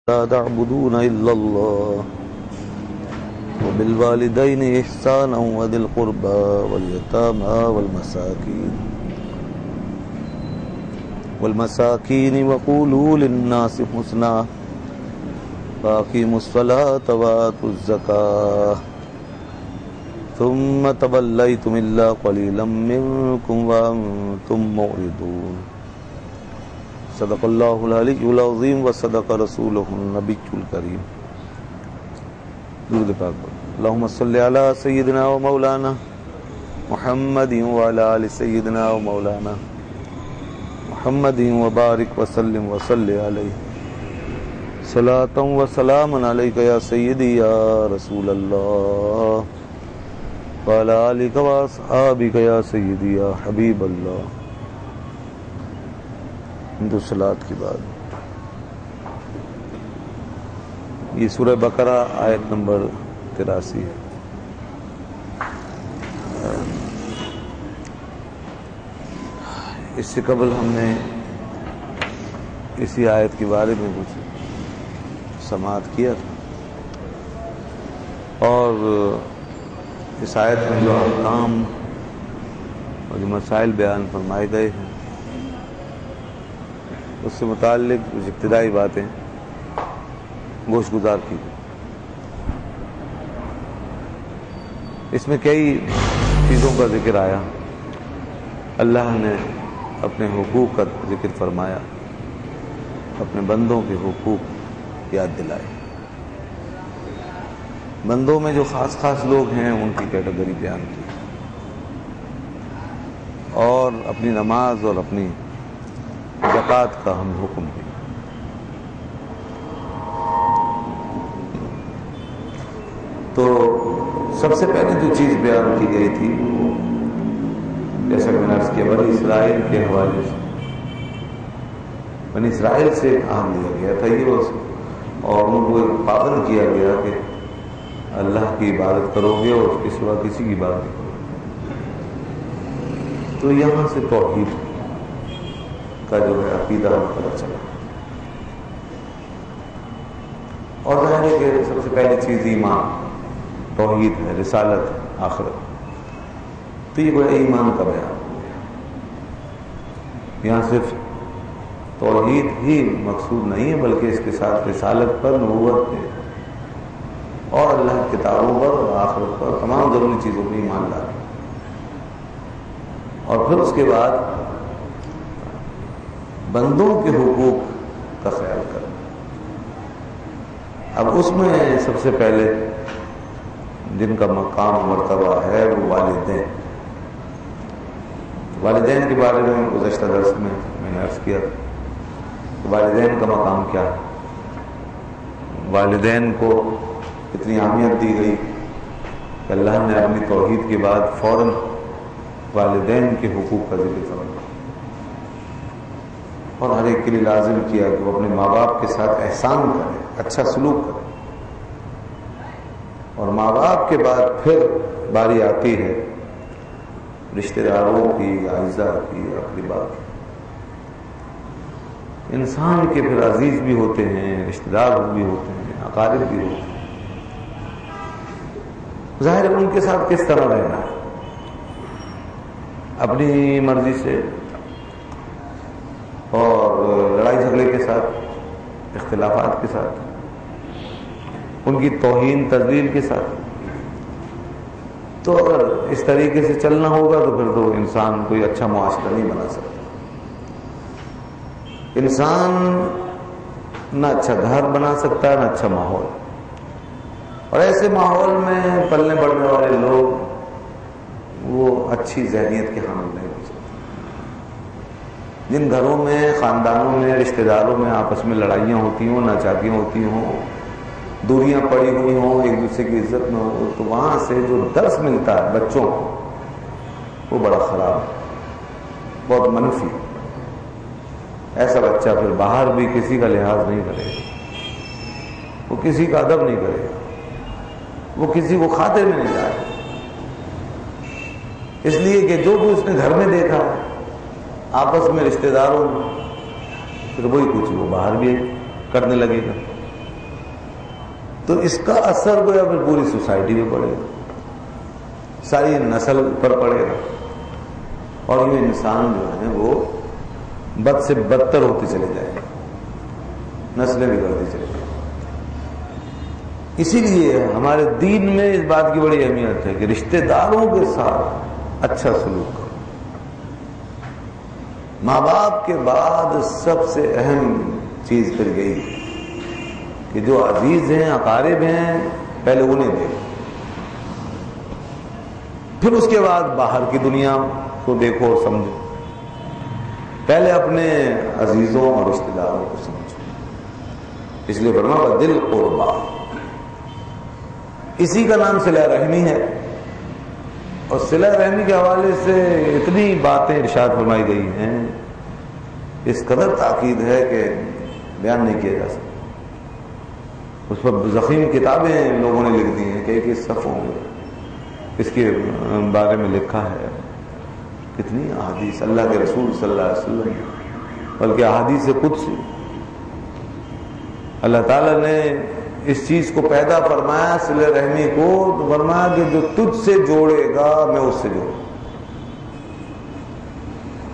لا تعبدون إلا الله وبالوالدين إحسانا وذي القربى واليتامى والمساكين وقولوا للناس حسنا وأقيموا الصلاة وآتوا الزكاة ثم توليتم إلا قليلا منكم وأنتم معرضون صدق اللہ العلی العظیم وصدق رسولہ النبی الکریم. درود پاک اللہم صلی علی سیدنا و مولانا محمد وعلی آل سیدنا و مولانا محمد وبارک وسلم وصلی علیہ صلاۃ و سلام علیک یا سیدی یا رسول اللہ وعلی آلک و اصحابک یا سیدی یا حبیب اللہ. ہندو صلات کی بعد یہ سورہ بقرہ آیت نمبر 83 ہے. اس سے قبل ہم نے اسی آیت کے بارے میں کچھ سماعت کیا تھا اور اس آیت میں جو احکام اور جو مسائل بیان فرمائے گئے ہیں اس سے متعلق کچھ ابتدائی باتیں گوش گزار کی گئی. اس میں کئی چیزوں کا ذکر آیا. اللہ نے اپنے حقوق کا ذکر فرمایا، اپنے بندوں کے حقوق یاد دلائے. بندوں میں جو خاص خاص لوگ ہیں ان کی کیٹیگری بیان کی اور اپنی نماز اور اپنی زکوٰۃ کا ہم حکم دیں. تو سب سے پہلے جو چیز بیان کی گئی تھی جیسا کہ میں نے عرض کیا بنی اسرائیل کے حوالے سے، بنی اسرائیل سے کام لیا گیا تھا یہ اور ان کو پابند کیا گیا کہ اللہ کی عبادت کرو گے اور اس کے سوا کسی کی عبادت نہیں کرو گے. تو یہاں سے توحید کا جو ہے عقیدہ پتہ چلا اور ظاہر ہے کہ سب سے پہلی چیز ایمان توحید ہے، رسالت ہے، آخرت. تو یہ کوئی ایمان کا بیان، یہاں صرف توحید ہی مقصود نہیں ہے بلکہ اس کے ساتھ رسالت پر، نبوت پہ اور اللہ کی کتابوں پر اور آخرت پر تمام ضروری چیزوں پہ ایمان لانا اور پھر اس کے بعد بندوں کے حقوق کا خیال کرنا. اب اس میں سب سے پہلے جن کا مقام مرتبہ ہے وہ والدین. والدین کے بارے میں گزشتہ درس میں نے عرض کیا کہ والدین کا مقام کیا ہے. والدین کو اتنی اہمیت دی گئی کہ اللہ نے اپنی توحید کے بعد فوراً والدین کے حقوق کا ذکر فرمایا اور ہر ایک کے لیے لازم کیا کہ وہ اپنے ماں باپ کے ساتھ احسان کرے، اچھا سلوک کرے. اور ماں باپ کے بعد پھر باری آتی ہے رشتہ داروں کی، اعزاء کی، اقرباء کی. انسان کے پھر عزیز بھی ہوتے ہیں، رشتہ دار بھی ہوتے ہیں، اقارب بھی ہوتے ہیں. ظاہر ہے ان کے ساتھ کس طرح رہنا ہے، اپنی مرضی سے اور لڑائی جھگڑے کے ساتھ، اختلافات کے ساتھ، ان کی توہین تذلیل کے ساتھ. تو اگر اس طریقے سے چلنا ہوگا تو پھر تو انسان کوئی اچھا معاشرہ نہیں بنا سکتا. انسان نہ اچھا گھر بنا سکتا ہے نہ اچھا ماحول. اور ایسے ماحول میں پلنے بڑھنے والے لوگ وہ اچھی ذہنیت کے حامل نہیں ہو سکتے. جن گھروں میں، خاندانوں میں، رشتہ داروں میں آپس میں لڑائیاں ہوتی ہوں، ناچاکیاں ہوتی ہوں، دوریاں پڑی ہوئی ہوں، ایک دوسرے کی عزت نہ ہو، تو وہاں سے جو درس ملتا ہے بچوں کو وہ بڑا خراب ہے، بہت منفی. ایسا بچہ پھر باہر بھی کسی کا لحاظ نہیں کرے گا، وہ کسی کا ادب نہیں کرے گا، وہ کسی کو خاطر میں نہیں جائے گا. اس لیے کہ جو بھی اس نے گھر میں دیکھا آپس میں رشتہ داروں میں، پھر وہی کچھ وہ باہر بھی کرنے لگے گا. تو اس کا اثر گویا پھر پوری سوسائٹی میں پڑے گا، ساری نسل پر پڑے گا، اور یہ انسان جو ہے وہ بد سے بدتر ہوتے چلے جائیں گے، نسلیں بگڑتی چلے جائیں گی۔ اسی لیے ہمارے دین میں اس بات کی بڑی اہمیت ہے کہ رشتہ داروں کے ساتھ اچھا سلوک کرو۔ ماں باپ کے بعد سب سے اہم چیز پھر یہی کہ جو عزیز ہیں، اقارب ہیں، پہلے انہیں دیکھو، پھر اس کے بعد باہر کی دنیا کو دیکھو اور سمجھو، پہلے اپنے عزیزوں اور رشتہ داروں کو سمجھو۔ اس لیے فرمایا دل قربا، اسی کا نام صلہ رحمی ہے، اور صلہ رحمی کے حوالے سے اتنی باتیں ارشاد فرمائی گئی ہیں، اس قدر تاکید ہے کہ بیان نہیں کیا جا سکتا۔ اس پر ضخیم کتابیں لوگوں نے لکھ دی ہیں کہ ایک صفحوں میں اس کے بارے میں لکھا ہے، کتنی احادیث اللہ کے رسول صلی اللہ علیہ وسلم، بلکہ احادیث قدسی، اللہ تعالیٰ نے اس چیز کو پیدا فرمایا صلہ رحمی کو، تو فرمایا کہ جو تجھ سے جوڑے گا میں اس سے جوڑوں،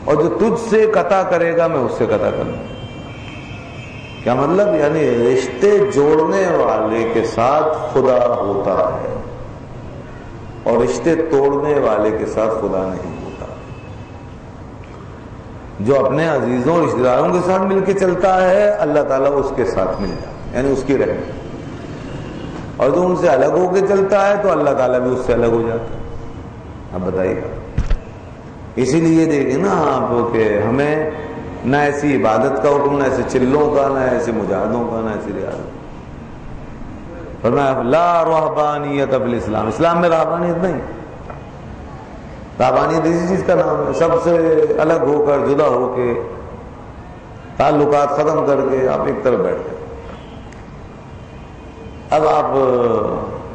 اور جو تجھ سے قطع کرے گا میں اس سے قطع کروں۔ کیا مطلب؟ یعنی رشتے جوڑنے والے کے ساتھ خدا ہوتا ہے، اور رشتے توڑنے والے کے ساتھ خدا نہیں ہوتا۔ جو اپنے عزیزوں رشتہ داروں کے ساتھ مل کے چلتا ہے، اللہ تعالیٰ اس کے ساتھ مل جاتا ہے، یعنی اس کی رحمت، اور جو ان سے الگ ہو کے چلتا ہے تو اللہ تعالیٰ بھی اس سے الگ ہو جاتا ہے۔ اب بتائیے گا، اسی لیے دیکھیں نا آپ کہ ہمیں نہ ایسی عبادت کا حکم، نہ ایسے چلوں کا، نہ ایسے مجاہدوں کا، نہ ایسی ریاضت۔ فرمایا لا رہبانیت فی الاسلام، اسلام میں رہبانیت نہیں۔ رہبانیت اسی چیز کا نام ہے، سب سے الگ ہو کر، جدا ہو کے، تعلقات ختم کر کے آپ ایک طرف بیٹھ گئے۔ اب آپ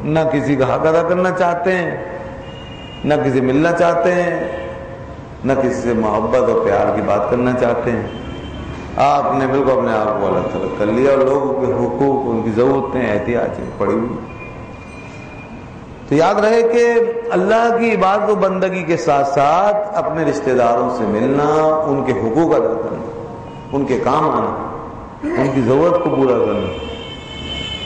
نہ کسی کا حق ادا کرنا چاہتے ہیں، نہ کسی ملنا چاہتے ہیں، نہ کسی سے محبت اور پیار کی بات کرنا چاہتے ہیں، آپ نے بالکل اپنے آپ کو الگ تھلگ کر لیا، اور لوگوں کے حقوق، ان کی ضرورتیں، احتیاجیں پڑی ہوئی۔ تو یاد رہے کہ اللہ کی عبادت و بندگی کے ساتھ ساتھ اپنے رشتہ داروں سے ملنا، ان کے حقوق ادا کرنا، ان کے کام آنا، ان کی ضرورت کو پورا کرنا،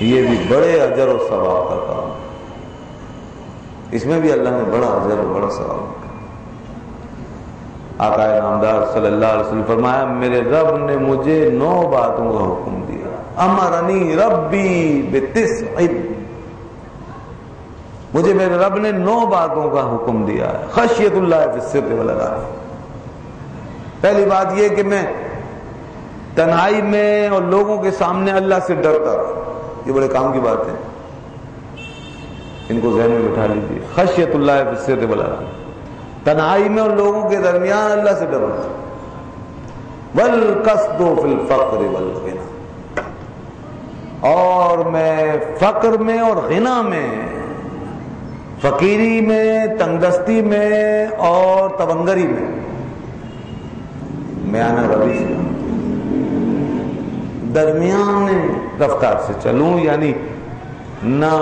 یہ بھی بڑے اجر و ثواب کا کام ہے۔ اس میں بھی اللہ نے بڑا اجر اور بڑا ثواب رکھا۔ آقا نامدار صلی اللہ علیہ وسلم فرمایا میرے رب نے مجھے 9 باتوں کا حکم دیا، امرنی ربی بتسع، مجھے میرے رب نے 9 باتوں کا حکم دیا ہے۔ خشیت اللہ فی السر والعلانیہ، پہلی بات یہ کہ میں تنہائی میں اور لوگوں کے سامنے اللہ سے ڈرتا رہا، یہ بڑے کام کی بات ہے، ان کو ذہن میں بٹھا لیجیے۔ خشیت اللہ فی السر والعلانیہ، تنہائی میں اور لوگوں کے درمیان اللہ سے ڈرنا۔ والقصد فی الفقر والغنى، اور میں فقر میں اور غنا میں، فقیری میں، تنگ دستی میں اور تونگری میں آنا روی سے درمیان رفتار سے چلوں، یعنی نہ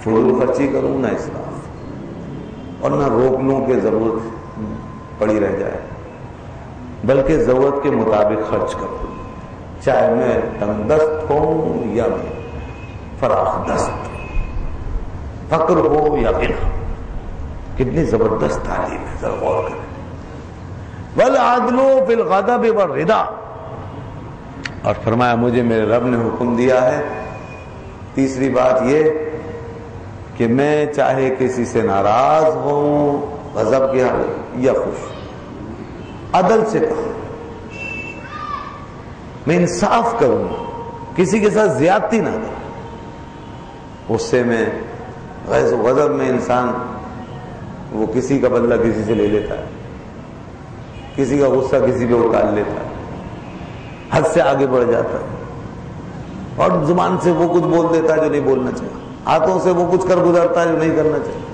فضول خرچی کروں، نہ اسراف، اور نہ روک لوں کہ ضرورت پڑی رہ جائے، بلکہ ضرورت کے مطابق خرچ کروں، چاہے میں تنگ دست ہوں یا فراخ دست، فقر ہو یا غنا۔ کتنی زبردست تعلیم ہے، ذرا غور کریں۔ والعدل فی الغضب والرضا، اور فرمایا مجھے میرے رب نے حکم دیا ہے، تیسری بات یہ کہ میں چاہے کسی سے ناراض ہوں غضب کی حالت یا خوش، عدل سے کہوں، میں انصاف کروں، کسی کے ساتھ زیادتی نہ کروں۔ غصے میں، غیظ و غضب میں انسان وہ کسی کا بدلہ کسی سے لے لیتا ہے، کسی کا غصہ کسی پہ اتار لیتا ہے، حد سے آگے بڑھ جاتا ہے، اور زبان سے وہ کچھ بول دیتا ہے جو نہیں بولنا چاہیے، ہاتھوں سے وہ کچھ کر گزرتا ہے جو نہیں کرنا چاہیے۔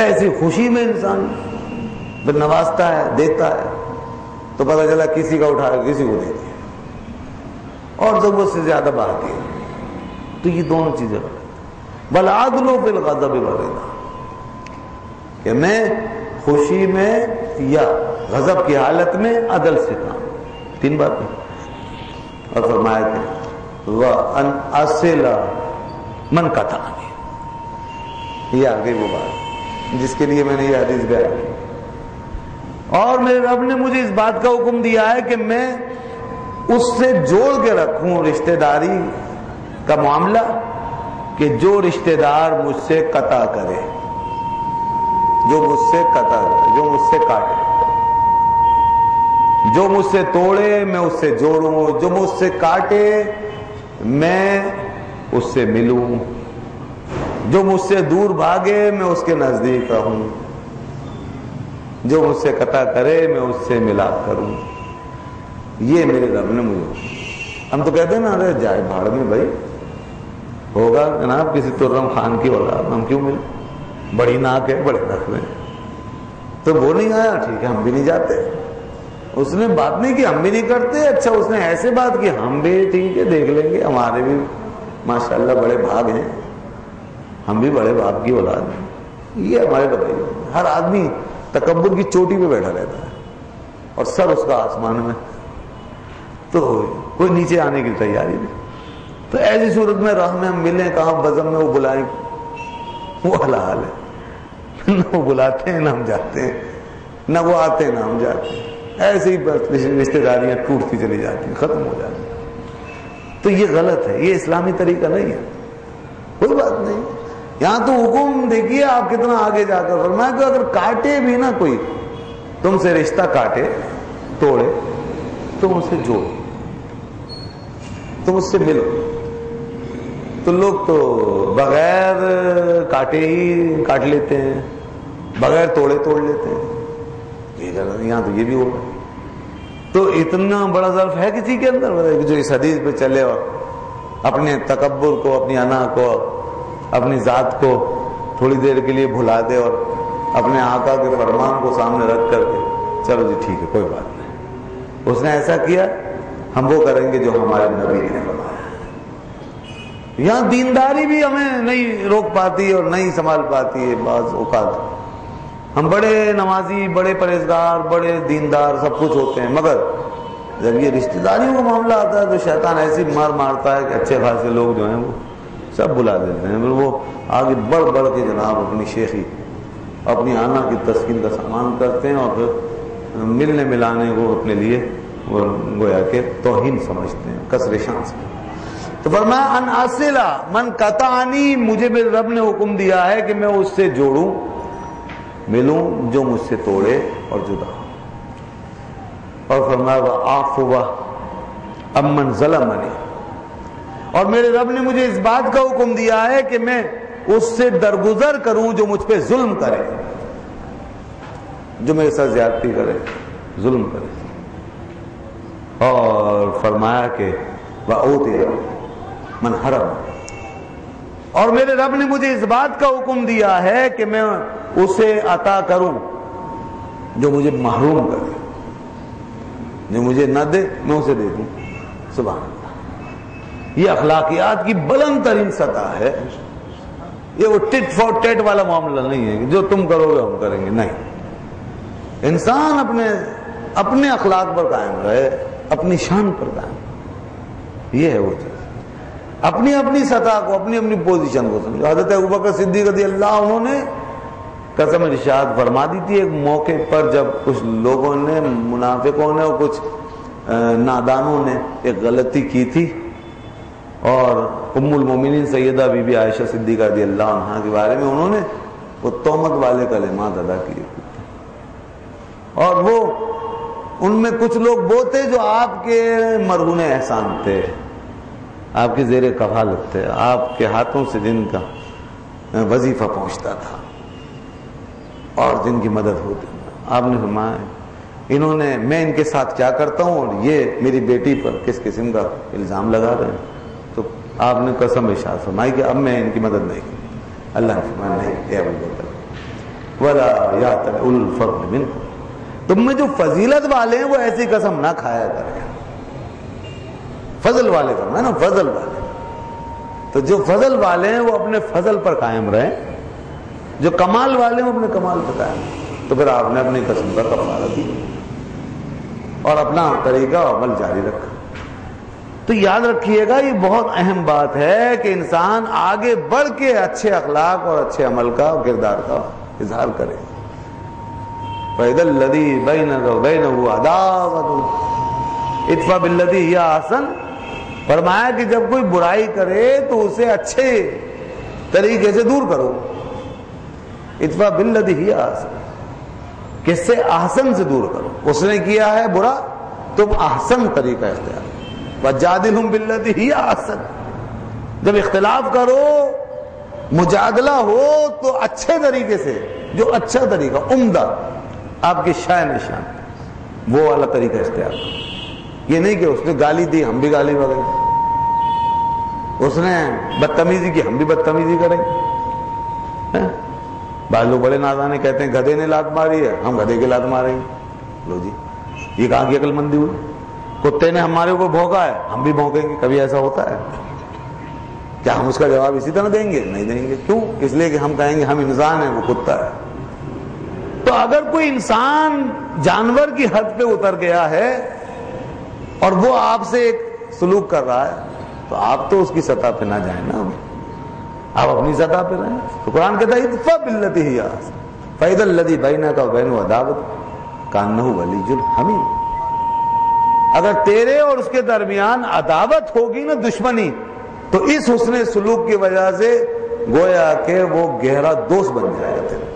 ایسی خوشی میں انسان پھر نوازتا ہے، دیتا ہے، تو پتہ چلا کسی کا اٹھا کسی کو دے دیا، اور ضرورت سے زیادہ بہا دیا، تو یہ دونوں چیزیں غلط۔ والعدل فی الغضب والرضا، کہ میں خوشی میں یا غضب کی حالت میں عدل سے کام، تین باتیں۔ اور فرمایا کہ وَأَنْ أَصِلَ مَنْ قَطَعَنِي، یہ آ گئی وہ بات جس کے لیے میں نے یہ حدیث بیان کی۔ اور میرے رب نے مجھے اس بات کا حکم دیا ہے کہ میں اس سے جوڑ کے رکھوں رشتہ داری کا معاملہ، کہ جو رشتہ دار مجھ سے قطع کرے، جو مجھ سے قطع کرے، جو مجھ سے کاٹے، جو مجھ سے توڑے میں اس سے جوڑوں، جو مجھ سے کاٹے میں اس سے ملوں، جو مجھ سے دور بھاگے میں اس کے نزدیک رہوں، جو مجھ سے قطع کرے میں اس سے ملاپ کروں۔ یہ میرے رب نے مجھے، ہم تو کہتے ہیں نا ارے جائے بھاڑ میں بھائی، ہوگا جناب کسی ترم خان کی اولاد، ہم کیوں ملے، بڑی ناک ہے بڑے نخرے ہیں، تو وہ نہیں آیا ٹھیک ہے ہم بھی نہیں جاتے۔ اس نے بات نہیں کی ہم بھی نہیں کرتے، اچھا اس نے ایسے بات کی ہم بھی ٹھیک ہے دیکھ لیں گے، ہمارے بھی ماشاءاللہ بڑے بھاگ ہیں، ہم بھی بڑے باپ کی اولاد ہیں۔ یہ ہمارے بتائیے، ہر آدمی تکبر کی چوٹی پہ بیٹھا رہتا ہے اور سر اس کا آسمان میں، تو کوئی نیچے آنے کی تیاری نہیں۔ تو ایسی صورت میں راہ میں ہم ملیں، کہاں بزم میں وہ بلائیں، وہ حال ہے، نہ وہ بلاتے ہیں نہ ہم جاتے ہیں، نہ وہ آتے ہیں نہ ہم جاتے ہیں، ایسے ہی رشتہ داریاں ٹوٹتی چلی جاتی ہیں، ختم ہو جاتی ہیں۔ تو یہ غلط ہے، یہ اسلامی طریقہ نہیں ہے، کوئی بات نہیں۔ یہاں تو حکم دیکھیے آپ کتنا آگے جا کر فرمایا کہ اگر کاٹے بھی نہ کوئی، تم سے رشتہ کاٹے توڑے، تم اسے جوڑو، تم اس سے ملو۔ تو لوگ تو بغیر کاٹے ہی کاٹ لیتے ہیں، بغیر توڑے توڑ لیتے ہیں، یہاں تو یہ بھی ہوگا۔ تو اتنا بڑا ظرف ہے کسی کے اندر جو اس حدیث پہ چلے اور اپنے تکبر کو، اپنی انا کو، اپنی ذات کو تھوڑی دیر کے لیے بھلا دے اور اپنے آقا کے فرمان کو سامنے رکھ کر کے چلو جی ٹھیک ہے کوئی بات نہیں، اس نے ایسا کیا ہم وہ کریں گے جو ہمارے نبی نے فرمایا۔ یہاں دینداری بھی ہمیں نہیں روک پاتی اور نہیں سنبھال پاتی ہے، بعض اوقات ہم بڑے نمازی، بڑے پرہیزگار، بڑے دیندار سب کچھ ہوتے ہیں، مگر جب یہ رشتہ داریوں کا معاملہ آتا ہے تو شیطان ایسی مار مارتا ہے کہ اچھے خاصے لوگ جو ہیں وہ سب بلا دیتے ہیں، پھر وہ آگے بڑھ بڑھ کے جناب اپنی شیخی، اپنی آنا کی تسکین کا سامان کرتے ہیں، اور پھر ملنے ملانے کو اپنے لیے وہ گویا کہ توہین سمجھتے ہیں، کسر شان سے۔ تو فرمایا ان اصلا من قطعنی، مجھے میرے رب نے حکم دیا ہے کہ میں اس سے جوڑوں، ملوں جو مجھ سے توڑے اور جدا ہو۔ اور فرمایا وَعَافُوَ أَمَّنْ ظَلَمَنِي، اور میرے رب نے مجھے اس بات کا حکم دیا ہے کہ میں اس سے درگزر کروں جو مجھ پہ ظلم کرے، جو میرے ساتھ زیادتی کرے، ظلم کرے۔ اور فرمایا کہ وَأُوتِيَ مَنْ حَرَمَ، اور میرے رب نے مجھے اس بات کا حکم دیا ہے کہ میں اسے عطا کروں جو مجھے محروم کرے، جو مجھے نہ دے میں اسے دے دوں۔ سبحان اللہ، یہ اخلاقیات کی بلند ترین سطح ہے۔ یہ وہ ٹٹ فار ٹیٹ والا معاملہ نہیں ہے کہ جو تم کرو گے ہم کریں گے، نہیں، انسان اپنے اخلاق پر قائم رہے، اپنی شان پر قائم، یہ ہے وہ چیز، اپنی سطح کو، اپنی پوزیشن کو سمجھو۔ حضرت ابوبکر صدیق رضی اللہ عنہ نے قسم ارشاد فرما دی تھی ایک موقع پر، جب کچھ لوگوں نے، منافقوں نے اور کچھ نادانوں نے ایک غلطی کی تھی، اور ام المومنین سیدہ بی بی عائشہ صدیقہ رضی اللہ عنہا کے بارے میں انہوں نے وہ تہمت والے کلمات ادا کیے، اور وہ ان میں کچھ لوگ وہ تھے جو آپ کے مرہون احسان تھے، آپ کے زیر کفالت تھے، آپ کے ہاتھوں سے جن کا وظیفہ پہنچتا تھا اور جن کی مدد ہوتی۔ آپ نے فرمایا انہوں نے، میں ان کے ساتھ کیا کرتا ہوں اور یہ میری بیٹی پر کس قسم کا الزام لگا رہے ہیں۔ تو آپ نے قسم ارشاد فرمائی کہ اب میں ان کی مدد نہیں کی۔ اللہ نے فرمایا نہیں اے ابوبکر ولا یأتل اولو الفضل منکم، تم میں جو فضیلت والے ہیں وہ ایسی قسم نہ کھایا کریں، فضل والے فرمایا نا، فضل والے. تو جو فضل والے ہیں وہ اپنے فضل پر قائم رہیں، جو کمال والے ہیں وہ اپنے کمال پر قائم رہیں. تو پھر آپ نے اپنی قسم پر کفارہ دی اور اپنا طریقہ عمل جاری رکھا. تو یاد رکھیے گا یہ بہت اہم بات ہے کہ انسان آگے بڑھ کے اچھے اخلاق اور اچھے عمل کا اور کردار کا اظہار کرے. فَإِذَا الَّذِي بَيْنَكَ وَبَيْنَهُ عَدَاوَةٌ اِدْفَعْ بِالَّتِي هِيَ أَحْسَنُ. فرمایا کہ جب کوئی برائی کرے تو اسے اچھے طریقے سے دور کرو. اِدْفَعْ بِالَّتِي هِيَ أَحْسَنُ، کس سے؟ احسن سے دور کرو. اس نے کیا ہے برا، تم احسن طریقہ اختیار کرو. وَجَادِلْهُمْ بِالَّتِي هِيَ أَحْسَنُ. جب اختلاف کرو، مجادلہ ہو تو اچھے طریقے سے، جو اچھا طریقہ، عمدہ، آپ کی شان نشان، وہ والا طریقہ اختیار کرو. یہ نہیں کہ اس نے گالی دی ہم بھی گالی بگائیں، اس نے بدتمیزی کی ہم بھی بدتمیزی کریں. بعض لوگ بڑے نادانے کہتے ہیں گدھے نے لات ماری ہے ہم گدھے کی لات ماریں گے. لو جی، یہ کہاں کی عقل مندی ہوئی؟ کتے نے ہمارے اوپر بھونکا ہے ہم بھی بھونکیں گے. کبھی ایسا ہوتا ہے کیا ہم اس کا جواب اسی طرح دیں گے؟ نہیں دیں گے. کیوں؟ اس لیے کہ ہم کہیں گے ہم انسان ہیں، وہ کتا ہے. تو اگر کوئی انسان جانور کی حد پہ اتر گیا ہے اور وہ آپ سے ایک سلوک کر رہا ہے تو آپ تو اس کی سطح پہ نہ جائیں نا، آپ اپنی سطح پہ رہیں. تو قرآن کہتا ہے ادفع باللتی ہی احسن فاذا الذی بینک وبینہ عداوۃ کانہ ولی حمیم. اگر تیرے اور اس کے درمیان عداوت ہوگی نا، دشمنی، تو اس حسن سلوک کی وجہ سے گویا کہ وہ گہرا دوست بن جائے گا تیرا.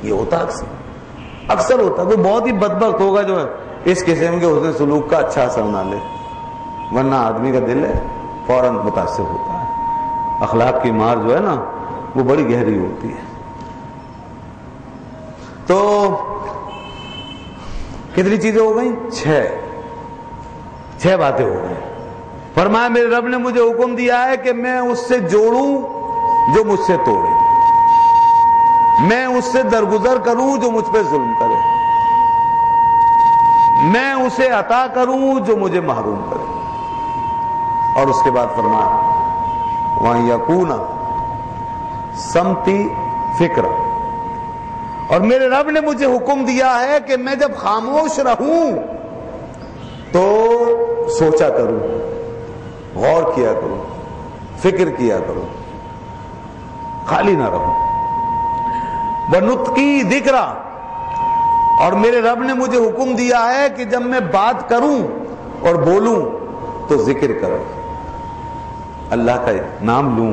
یہ ہوتا اکثر ہوتا ہے. کوئی بہت ہی بدبخت ہوگا جو اس قسم کے حسن سلوک کا اچھا اثر نہ لے، ورنہ آدمی کا دل ہے فوراً متاثر ہوتا ہے. اخلاق کی مار جو ہے نا وہ بڑی گہری ہوتی ہے. تو کتنی چیزیں ہو گئیں؟ 6 باتیں ہو گئی. فرمایا میرے رب نے مجھے حکم دیا ہے کہ میں اس سے جوڑوں جو مجھ سے توڑے، میں اس سے درگزر کروں جو مجھ پہ ظلم کرے، میں اسے عطا کروں جو مجھے محروم کرے. اور اس کے بعد فرمایا وَأَن يَكُونَ سَمْتِي فِكْرًا. اور میرے رب نے مجھے حکم دیا ہے کہ میں جب خاموش رہوں تو سوچا کروں، غور کیا کروں، فکر کیا کروں، خالی نہ رہوں. وَنُطْقِي ذِكْرًا. اور میرے رب نے مجھے حکم دیا ہے کہ جب میں بات کروں اور بولوں تو ذکر کروں، اللہ کا نام لوں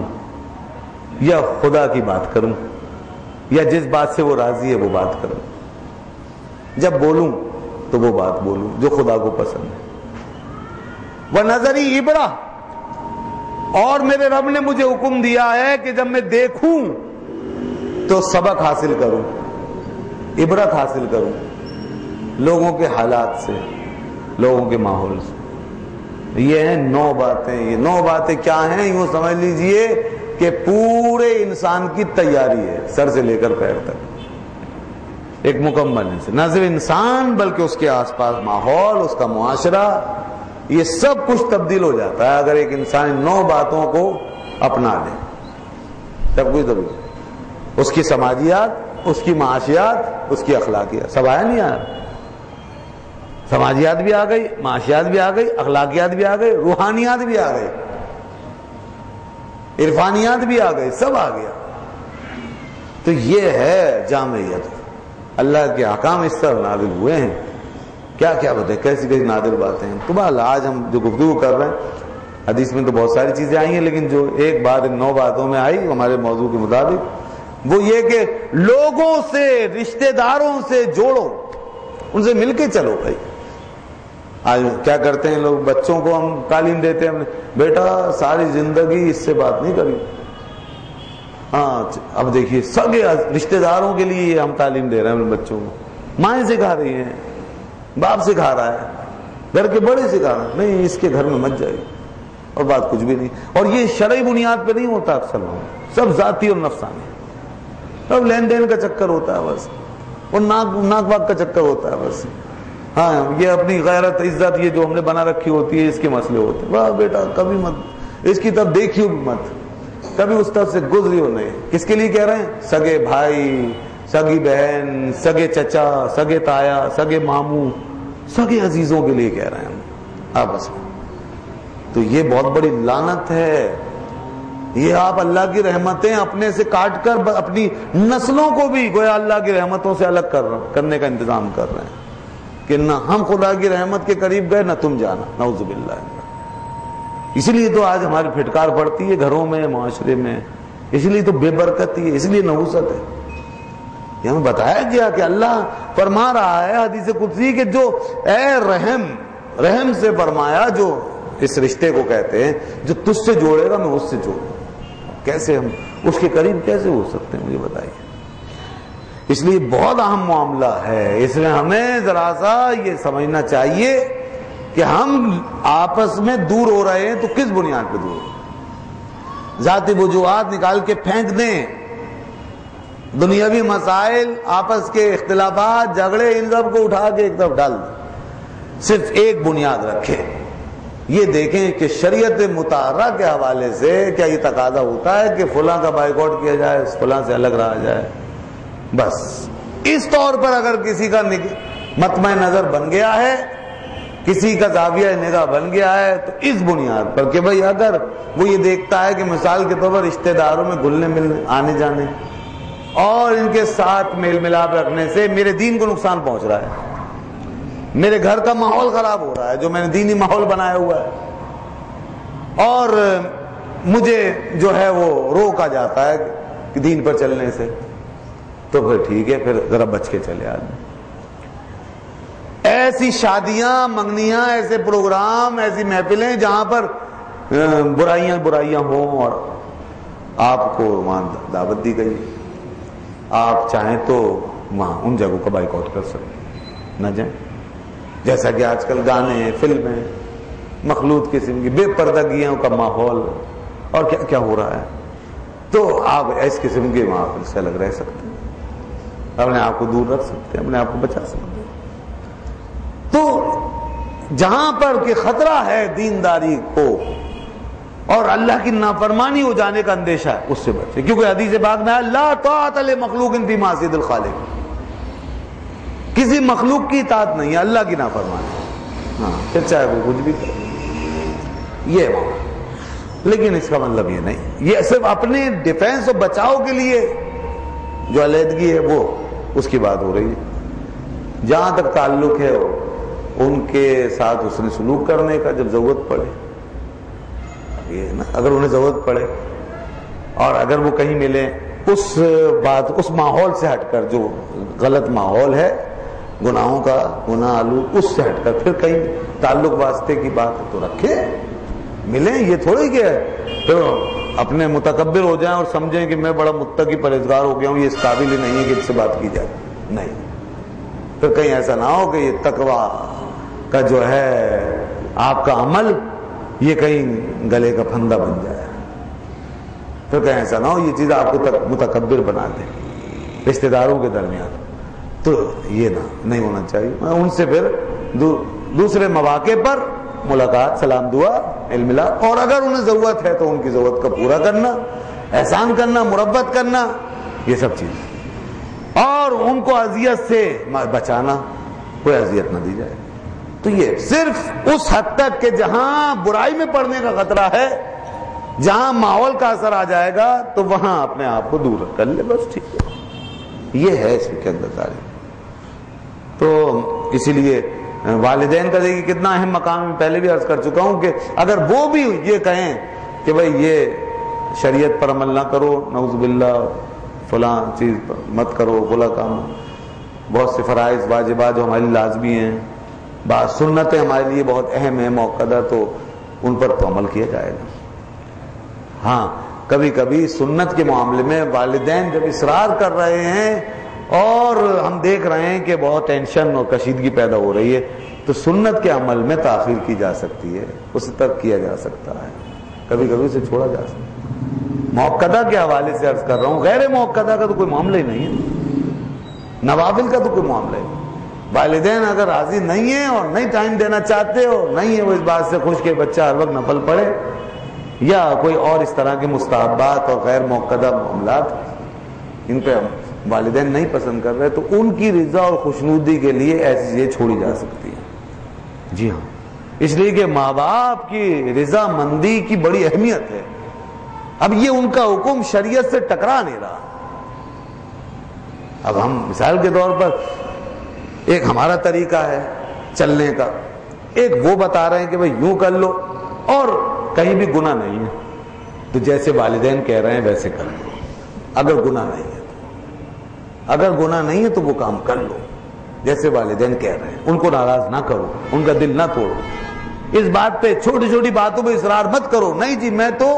یا خدا کی بات کروں یا جس بات سے وہ راضی ہے وہ بات کروں. جب بولوں تو وہ بات بولوں جو خدا کو پسند ہے. وَنَظَرِي عِبْرَةً. اور میرے رب نے مجھے حکم دیا ہے کہ جب میں دیکھوں تو سبق حاصل کروں، عبرت حاصل کروں لوگوں کے حالات سے، لوگوں کے ماحول سے. یہ ہیں 9 باتیں. یہ 9 باتیں کیا ہیں؟ یوں سمجھ لیجئے کہ پورے انسان کی تیاری ہے، سر سے لے کر پیر تک ایک مکمل انسان. نہ صرف انسان بلکہ اس کے آس پاس ماحول، اس کا معاشرہ، یہ سب کچھ تبدیل ہو جاتا ہے اگر ایک انسان 9 باتوں کو اپنا لے. سب کچھ تبدیل، اس کی سماجیات، اس کی معاشیات، اس کی اخلاقیات. سب آیا نہیں آیا؟ سماجیات بھی آ گئی، معاشیات بھی آ گئی، اخلاقیات بھی آ گئی، روحانیات بھی آ گئی، عرفانیات بھی آ گئی، سب آ گیا. تو یہ ہے جامعیت. اللہ کے احکام اس طرح نازل ہوئے ہیں. کیا کیا بتائیں، کیسی کیسی نادر باتیں ہیں. تو بہرحال آج ہم جو گفتگو کر رہے ہیں، حدیث میں تو بہت ساری چیزیں آئی ہیں، لیکن جو ایک بات ان 9 باتوں میں آئی ہمارے موضوع کے مطابق وہ یہ کہ لوگوں سے، رشتہ داروں سے جوڑو، ان سے مل کے چلو. بھائی آج کیا کرتے ہیں لوگ، بچوں کو ہم تعلیم دیتے ہیں، بیٹا ساری زندگی اس سے بات نہیں کری. ہاں اب دیکھیے سگے رشتہ داروں کے لیے ہم تعلیم دے رہے ہیں بچوں کو. مائیں سکھا رہی ہیں، باپ سکھا رہا ہے، گھر کے بڑے سکھا رہے ہیں، نہیں اس کے گھر میں مت جائے، اور بات کچھ بھی نہیں. اور یہ شرعی بنیاد پہ نہیں ہوتا اکثر لوگ، سب ذاتی اور نفسانی، سب لین دین کا چکر ہوتا ہے بس، اور ناک واک کا چکر ہوتا ہے بس. ہاں یہ اپنی غیرت عزت یہ جو ہم نے بنا رکھی ہوتی ہے اس کے مسئلے ہوتے ہیں. واہ بیٹا کبھی مت اس کی طرف دیکھیو بھی مت, کبھی اس طرف سے گزری ہو نہیں. کس کے لیے کہہ رہے ہیں؟ سگے بھائی, سگی بہن, سگے چچا, سگے تایا, سگے ماموں, سگے عزیزوں کے لیے کہہ رہے ہیں آپس میں. تو یہ بہت بڑی لعنت ہے. یہ آپ اللہ کی رحمتیں اپنے سے کاٹ کر اپنی نسلوں کو بھی گویا اللہ کی رحمتوں سے الگ کرنے کا انتظام کر رہے ہیں کہ نہ ہم خدا کی رحمت کے قریب گئے نہ تم جانا, نعوذ باللہ. اسی لیے تو آج ہماری پھٹکار پڑتی ہے گھروں میں, معاشرے میں. اسی لیے تو بے برکتی ہے, اس لیے نحوست ہے. یہ ہمیں بتایا گیا کہ اللہ فرما رہا ہے حدیث قدسی کہ جو اے رحم سے فرمایا, جو اس رشتے کو کہتے ہیں جو تجھ سے جوڑے گا میں اس سے جوڑوں. کیسے ہم اس کے قریب کیسے ہو سکتے ہیں, مجھے بتائیے. اس لیے بہت اہم معاملہ ہے. اس لیے ہمیں ذرا سا یہ سمجھنا چاہیے کہ ہم آپس میں دور ہو رہے ہیں تو کس بنیاد پہ دور ہو رہے ہیں؟ ذاتی وجوہات نکال کے پھینک دیں, دنیاوی مسائل, آپس کے اختلافات, جھگڑے, ان سب کو اٹھا کے ایک طرف ڈال دیں. صرف ایک بنیاد رکھیں, یہ دیکھیں کہ شریعت مطہرہ کے حوالے سے کیا یہ تقاضا ہوتا ہے کہ فلاں کا بائیکاٹ کیا جائے, فلاں سے الگ رہا جائے. بس اس طور پر اگر کسی کا مطمع نظر بن گیا ہے, کسی کا زاویہ نگاہ بن گیا ہے, تو اس بنیاد پر کہ بھئی اگر وہ یہ دیکھتا ہے کہ مثال کے طور پر رشتہ داروں میں گھلنے ملنے, آنے جانے اور ان کے ساتھ میل ملاپ رکھنے سے میرے دین کو نقصان پہنچ رہا ہے, میرے گھر کا ماحول خراب ہو رہا ہے جو میں نے دینی ماحول بنایا ہوا ہے, اور مجھے جو ہے وہ روکا جاتا ہے کہ دین پر چلنے سے, تو پھر ٹھیک ہے, پھر ذرا بچ کے چلے آدمی. ایسی شادیاں, منگنیاں, ایسے پروگرام, ایسی محفلیں جہاں پر برائیاں ہوں اور آپ کو وہاں دعوت دی گئی, آپ چاہیں تو وہاں ان جگہوں کا بائیکاٹ کر سکتے, نہ جائیں. جیسا کہ آج کل گانے, فلمیں, مخلوط قسم کی بے پردگیوں کا ماحول اور کیا کیا ہو رہا ہے, تو آپ اس قسم کے ماحول سے الگ رہ سکتے ہیں, اپنے آپ کو دور رکھ سکتے ہیں, اپنے آپ کو بچا سکتے ہیں. تو جہاں پر کہ خطرہ ہے دینداری کو اور اللہ کی نافرمانی ہو جانے کا اندیشہ ہے, اس سے بچے. کیونکہ حدیث پاک میں لا طاعت لمخلوق فی معصیۃ الخالق, کسی مخلوق کی اطاعت نہیں ہے, اللہ کی نافرمانی. ہاں پھر چاہے وہ کچھ بھی کرے, یہ لیکن اس کا مطلب یہ نہیں, یہ صرف اپنے ڈیفینس اور بچاؤ کے لیے جو علیحدگی ہے وہ اس کی بات ہو رہی ہے. جہاں تک تعلق ہے ان کے ساتھ اس نے سلوک کرنے کا جب ضرورت پڑے, یہ نا, اگر انہیں ضرورت پڑے اور اگر وہ کہیں ملے اس بات, اس ماحول سے ہٹ کر جو غلط ماحول ہے گناہوں کا, گناہ آلود, اس سے ہٹ کر پھر کہیں تعلق واسطے کی بات ہے تو رکھے, ملیں. یہ تھوڑی کہ تو اپنے متکبر ہو جائیں اور سمجھیں کہ میں بڑا متقی پرہیزگار ہو گیا ہوں, یہ اس قابل ہی نہیں ہے کہ اس سے بات کی جائے. نہیں, پھر کہیں ایسا نہ ہو کہ یہ تقویٰ کا جو ہے آپ کا عمل یہ کہیں گلے کا پھندا بن جائے, پھر کہیں ایسا نہ ہو یہ چیز آپ کو متکبر بنا دے رشتہ داروں کے درمیان. تو یہ نہیں ہونا چاہیے. ان سے پھر دوسرے مواقع پر ملاقات, سلام دعا, علم ملا, اور اگر انہیں ضرورت ہے تو ان کی ضرورت کا پورا کرنا, احسان کرنا, مربت کرنا, یہ سب چیزیں, اور ان کو اذیت سے بچانا, کوئی اذیت نہ دی جائے. تو یہ صرف اس حد تک کہ جہاں برائی میں پڑنے کا خطرہ ہے, جہاں ماحول کا اثر آ جائے گا تو وہاں اپنے آپ کو دور کر لے, بس ٹھیک ہے. یہ ہے اس کے اندر تعلیم. تو اسی لیے والدین کا دیکھیے کتنا اہم مقام ہے. پہلے بھی عرض کر چکا ہوں کہ اگر وہ بھی یہ کہیں کہ بھئی یہ شریعت پر عمل نہ کرو, نعوذ باللہ, فلاں چیز پر مت کرو, فلاں کام, بہت سے فرائض واجبات جو ہمارے لازمی ہیں, بعض سنتیں ہمارے لیے بہت اہم ہیں, موقدہ, تو ان پر تو عمل کیا جائے گا. ہاں کبھی کبھی سنت کے معاملے میں والدین جب اصرار کر رہے ہیں اور ہم دیکھ رہے ہیں کہ بہت ٹینشن اور کشیدگی پیدا ہو رہی ہے, تو سنت کے عمل میں تاخیر کی جا سکتی ہے, اسے ترک کیا جا سکتا ہے, کبھی کبھی اسے چھوڑا جا سکتا ہے. موقدہ کے حوالے سے عرض کر رہا ہوں, غیر موقدہ کا تو کوئی معاملہ ہی نہیں ہے, نوافل کا تو کوئی معاملہ ہی نہیں. والدین اگر راضی نہیں ہیں اور نہیں ٹائم دینا چاہتے ہو، نہیں ہے وہ اس بات سے خوش کہ بچہ ہر وقت نفل پڑھے یا کوئی اور اس طرح کے مستحبات اور غیر موقدہ معاملات ان پہ والدین نہیں پسند کر رہے، تو ان کی رضا اور خوشنودی کے لیے ایسی چیزیں چھوڑی جا سکتی ہیں۔ جی ہاں، اس لیے کہ ماں باپ کی رضا مندی کی بڑی اہمیت ہے۔ اب یہ ان کا حکم شریعت سے ٹکرا نہیں رہا۔ اب ہم مثال کے طور پر ایک ہمارا طریقہ ہے چلنے کا، ایک وہ بتا رہے ہیں کہ بھئی یوں کر لو اور کہیں بھی گناہ نہیں ہے، تو جیسے والدین کہہ رہے ہیں ویسے کر لو، اگر گناہ نہیں ہے تو، اگر گناہ نہیں ہے تو وہ کام کر لو جیسے والدین کہہ رہے ہیں، ان کو ناراض نہ کرو، ان کا دل نہ توڑو، اس بات پہ چھوٹی چھوٹی باتوں پہ اصرار مت کرو، نہیں جی میں تو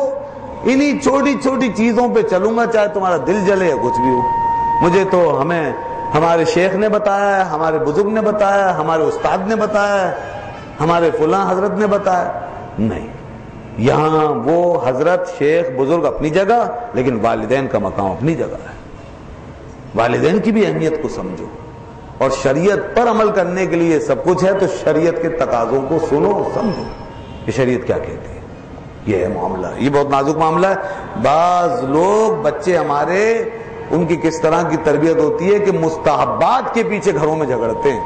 انہی چھوٹی چھوٹی چیزوں پہ چلوں گا چاہے تمہارا دل جلے یا کچھ بھی ہو، مجھے تو ہمیں ہمارے شیخ نے بتایا ہے، ہمارے بزرگ نے بتایا ہے، ہمارے استاد نے بتایا ہے، ہمارے فلاں حضرت نے بتایا۔ نہیں، یہاں وہ حضرت شیخ بزرگ اپنی جگہ، لیکن والدین کا مقام اپنی جگہ ہے۔ والدین کی بھی اہمیت کو سمجھو، اور شریعت پر عمل کرنے کے لیے سب کچھ ہے، تو شریعت کے تقاضوں کو سنو سمجھو کہ شریعت کیا کہتی ہے۔ یہ ہے معاملہ، یہ بہت نازک معاملہ ہے۔ بعض لوگ بچے ہمارے، ان کی کس طرح کی تربیت ہوتی ہے کہ مستحبات کے پیچھے گھروں میں جھگڑتے ہیں،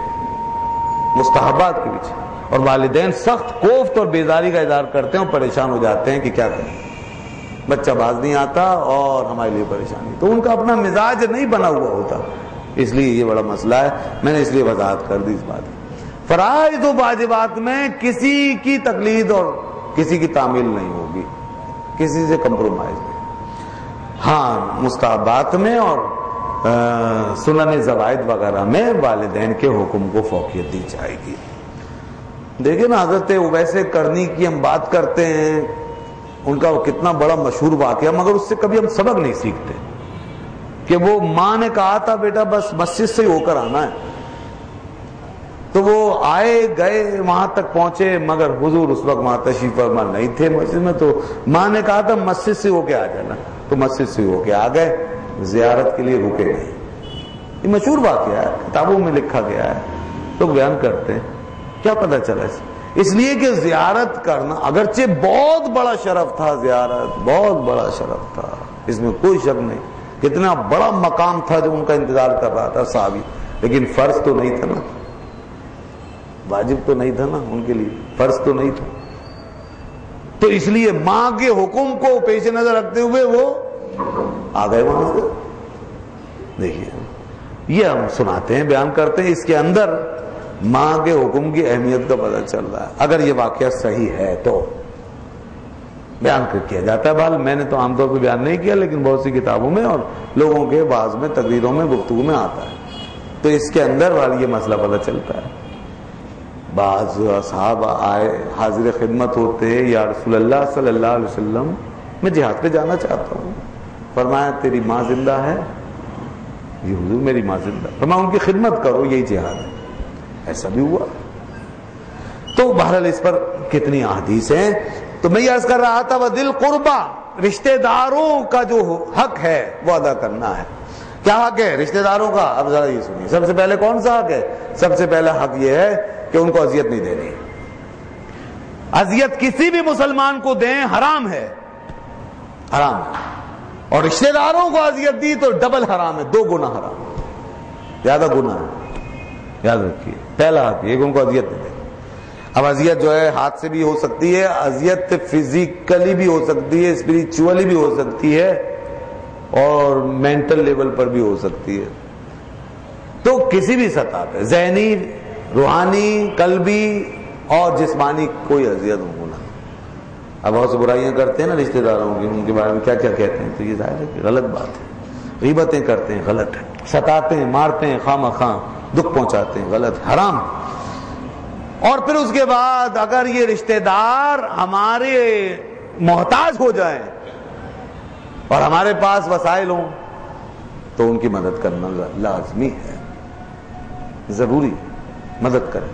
مستحبات کے پیچھے، اور والدین سخت کوفت اور بیزاری کا اظہار کرتے ہیں اور پریشان ہو جاتے ہیں کہ کیا کریں، بچہ باز نہیں آتا اور ہمارے لیے پریشانی، تو ان کا اپنا مزاج نہیں بنا ہوا ہوتا، اس لیے یہ بڑا مسئلہ ہے۔ میں نے اس لیے وضاحت کر دی اس بات کی۔ فرائض و واجبات میں کسی کی تقلید اور کسی کی تعمیل نہیں ہوگی، کسی سے کمپرومائز نہیں۔ ہاں، مستحبات میں اور سنن زوائد وغیرہ میں والدین کے حکم کو فوقیت دی جائے گی۔ دیکھیں نا حضرت اویس کرنی کی ہم بات کرتے ہیں، ان کا کتنا بڑا مشہور واقعہ، مگر اس سے کبھی ہم سبق نہیں سیکھتے کہ وہ ماں نے کہا تھا بیٹا بس مسجد سے ہی ہو کر آنا ہے، تو وہ آئے گئے وہاں تک پہنچے، مگر حضور اس وقت وہاں تشریف فرما نہیں تھے مسجد میں، تو ماں نے کہا تھا مسجد سے ہو کے آ جانا، تو مسجد سے ہو کے آ گئے، زیارت کے لیے رکے نہیں۔ یہ مشہور واقعہ ہے، کتابوں میں لکھا گیا ہے، لوگ بیان کرتے ہیں۔ کیا پتہ چلا اس لیے کہ زیارت کرنا اگرچہ بہت بڑا شرف تھا، زیارت بہت بڑا شرف تھا، اس میں کوئی شک نہیں، کتنا بڑا مقام تھا جو ان کا انتظار کر رہا تھا صحابی، لیکن فرض تو نہیں تھا نا، واجب تو نہیں تھا نا ان کے لیے، فرض تو نہیں تھا، تو اس لیے ماں کے حکم کو پیش نظر رکھتے ہوئے وہ آ گئے وہاں سے۔ دیکھیے یہ ہم سناتے ہیں، بیان کرتے ہیں، اس کے اندر ماں کے حکم کی اہمیت کا پتہ چل رہا ہے۔ اگر یہ واقعہ صحیح ہے تو بیان کیا جاتا ہے، بہرحال میں نے تو عام طور پہ بیان نہیں کیا، لیکن بہت سی کتابوں میں اور لوگوں کے بعض میں تقریروں میں گفتگو میں آتا ہے، تو اس کے اندر والی یہ مسئلہ پتہ چلتا ہے۔ بعض اصحاب آئے حاضر خدمت ہوتے، یا رسول اللہ صلی اللہ علیہ وسلم میں جہاد پہ جانا چاہتا ہوں، فرمایا تیری ماں زندہ ہے؟ جی حضور میری ماں زندہ۔ فرمایا ان کی خدمت کرو، یہی جہاد ہے۔ ایسا بھی ہوا۔ تو بہرحال اس پر کتنی احادیث ہیں، تو میں یہ عرض کر رہا تھا وذل قربا، رشتہ داروں کا جو حق ہے وہ ادا کرنا ہے۔ کیا حق ہے رشتہ داروں کا؟ اب ذرا یہ سنیے، سب سے پہلے کون سا حق ہے؟ سب سے پہلا حق یہ ہے کہ ان کو اذیت نہیں دینی۔ اذیت کسی بھی مسلمان کو دیں حرام ہے، حرام ہے، اور رشتہ داروں کو اذیت دی تو ڈبل حرام ہے، 2 گنا حرام، زیادہ گنا ہے، یاد رکھیے۔ پہلا حق یہ کہ ان کو اذیت نہیں دیں۔ اب اذیت جو ہے ہاتھ سے بھی ہو سکتی ہے، اذیت فزیکلی بھی ہو سکتی ہے، اسپریچولی بھی ہو سکتی ہے، اور مینٹل لیول پر بھی ہو سکتی ہے، تو کسی بھی سطح پہ ذہنی، روحانی، قلبی اور جسمانی کوئی اذیت ہونا۔ اب بہت سی برائیاں کرتے ہیں نا رشتہ داروں کی، ان کے بارے میں کیا کیا کہتے ہیں، تو یہ ظاہر ہے کہ غلط بات ہے، غیبتیں کرتے ہیں غلط ہے، ستاتے ہیں، مارتے ہیں، خواہ مخواہ دکھ پہنچاتے ہیں غلط، حرام۔ اور پھر اس کے بعد اگر یہ رشتہ دار ہمارے محتاج ہو جائیں اور ہمارے پاس وسائل ہوں تو ان کی مدد کرنا لازمی ہے، ضروری ہے، مدد کریں۔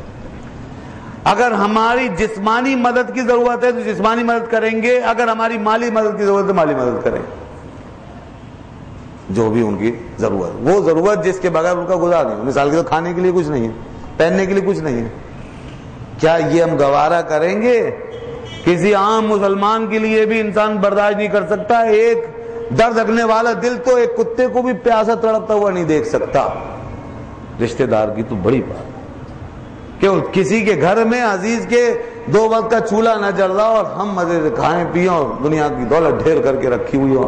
اگر ہماری جسمانی مدد کی ضرورت ہے تو جسمانی مدد کریں گے، اگر ہماری مالی مدد کی ضرورت ہے مالی مدد کریں، جو بھی ان کی ضرورت، وہ ضرورت جس کے بغیر ان کا گزار نہیں۔ مثال کے تو کھانے کے لیے کچھ نہیں ہے، پہننے کے لیے کچھ نہیں ہے. کیا یہ ہم گوارا کریں گے؟ کسی عام مسلمان کے لیے بھی انسان برداشت نہیں کر سکتا. ایک درد رکھنے والا دل تو ایک کتے کو بھی پیاسا تڑپتا ہوا نہیں دیکھ سکتا. رشتہ دار کی تو بڑی بات کہ کسی کے گھر میں عزیز کے 2 وقت کا چولہا نہ جل رہا اور ہم مزے سے کھائیں پییں اور دنیا کی دولت ڈھیر کر کے رکھی ہوئی ہو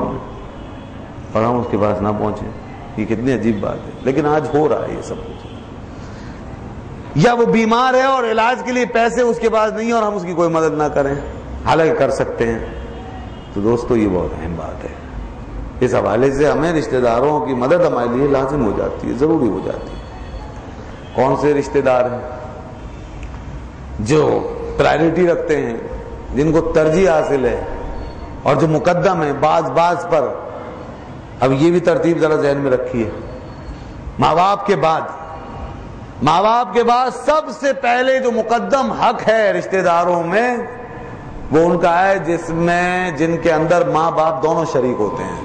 اور ہم اس کے پاس نہ پہنچے. یہ کتنی عجیب بات ہے. لیکن آج ہو رہا ہے یہ سب کچھ. یا وہ بیمار ہے اور علاج کے لیے پیسے اس کے پاس نہیں اور ہم اس کی کوئی مدد نہ کریں, حالانکہ کر سکتے ہیں. تو دوستو یہ بہت اہم بات ہے. اس حوالے سے ہمیں رشتہ داروں کی مدد ہمارے لیے لازم ہو جاتی ہے, ضروری ہو جاتی ہے. کون سے رشتہ دار ہیں جو پرائرٹی رکھتے ہیں, جن کو ترجیح حاصل ہے اور جو مقدم ہیں بعض پر. اب یہ بھی ترتیب ذرا ذہن میں رکھیے. ماں باپ کے بعد سب سے پہلے جو مقدم حق ہے رشتہ داروں میں وہ ان کا ہے جن کے اندر ماں باپ دونوں شریک ہوتے ہیں,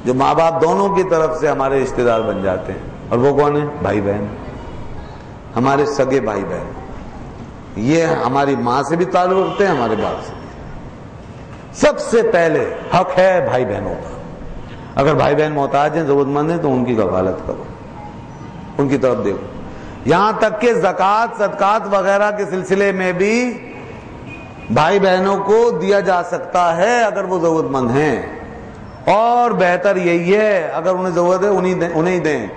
جو ماں باپ دونوں کی طرف سے ہمارے رشتہ دار بن جاتے ہیں. اور وہ کون ہیں؟ بھائی بہن, ہمارے سگے بھائی بہن. یہ ہماری ماں سے بھی تعلق رکھتے ہیں, ہمارے باپ سے. سب سے پہلے حق ہے بھائی بہنوں کا. اگر بھائی بہن محتاج ہیں, ضرورت مند ہیں, تو ان کی کفالت کرو, ان کی طرف دیکھو. یہاں تک کہ زکوٰۃ صدقات وغیرہ کے سلسلے میں بھی بھائی بہنوں کو دیا جا سکتا ہے اگر وہ ضرورت مند ہیں. اور بہتر یہی ہے اگر انہیں ضرورت ہے انہیں دیں,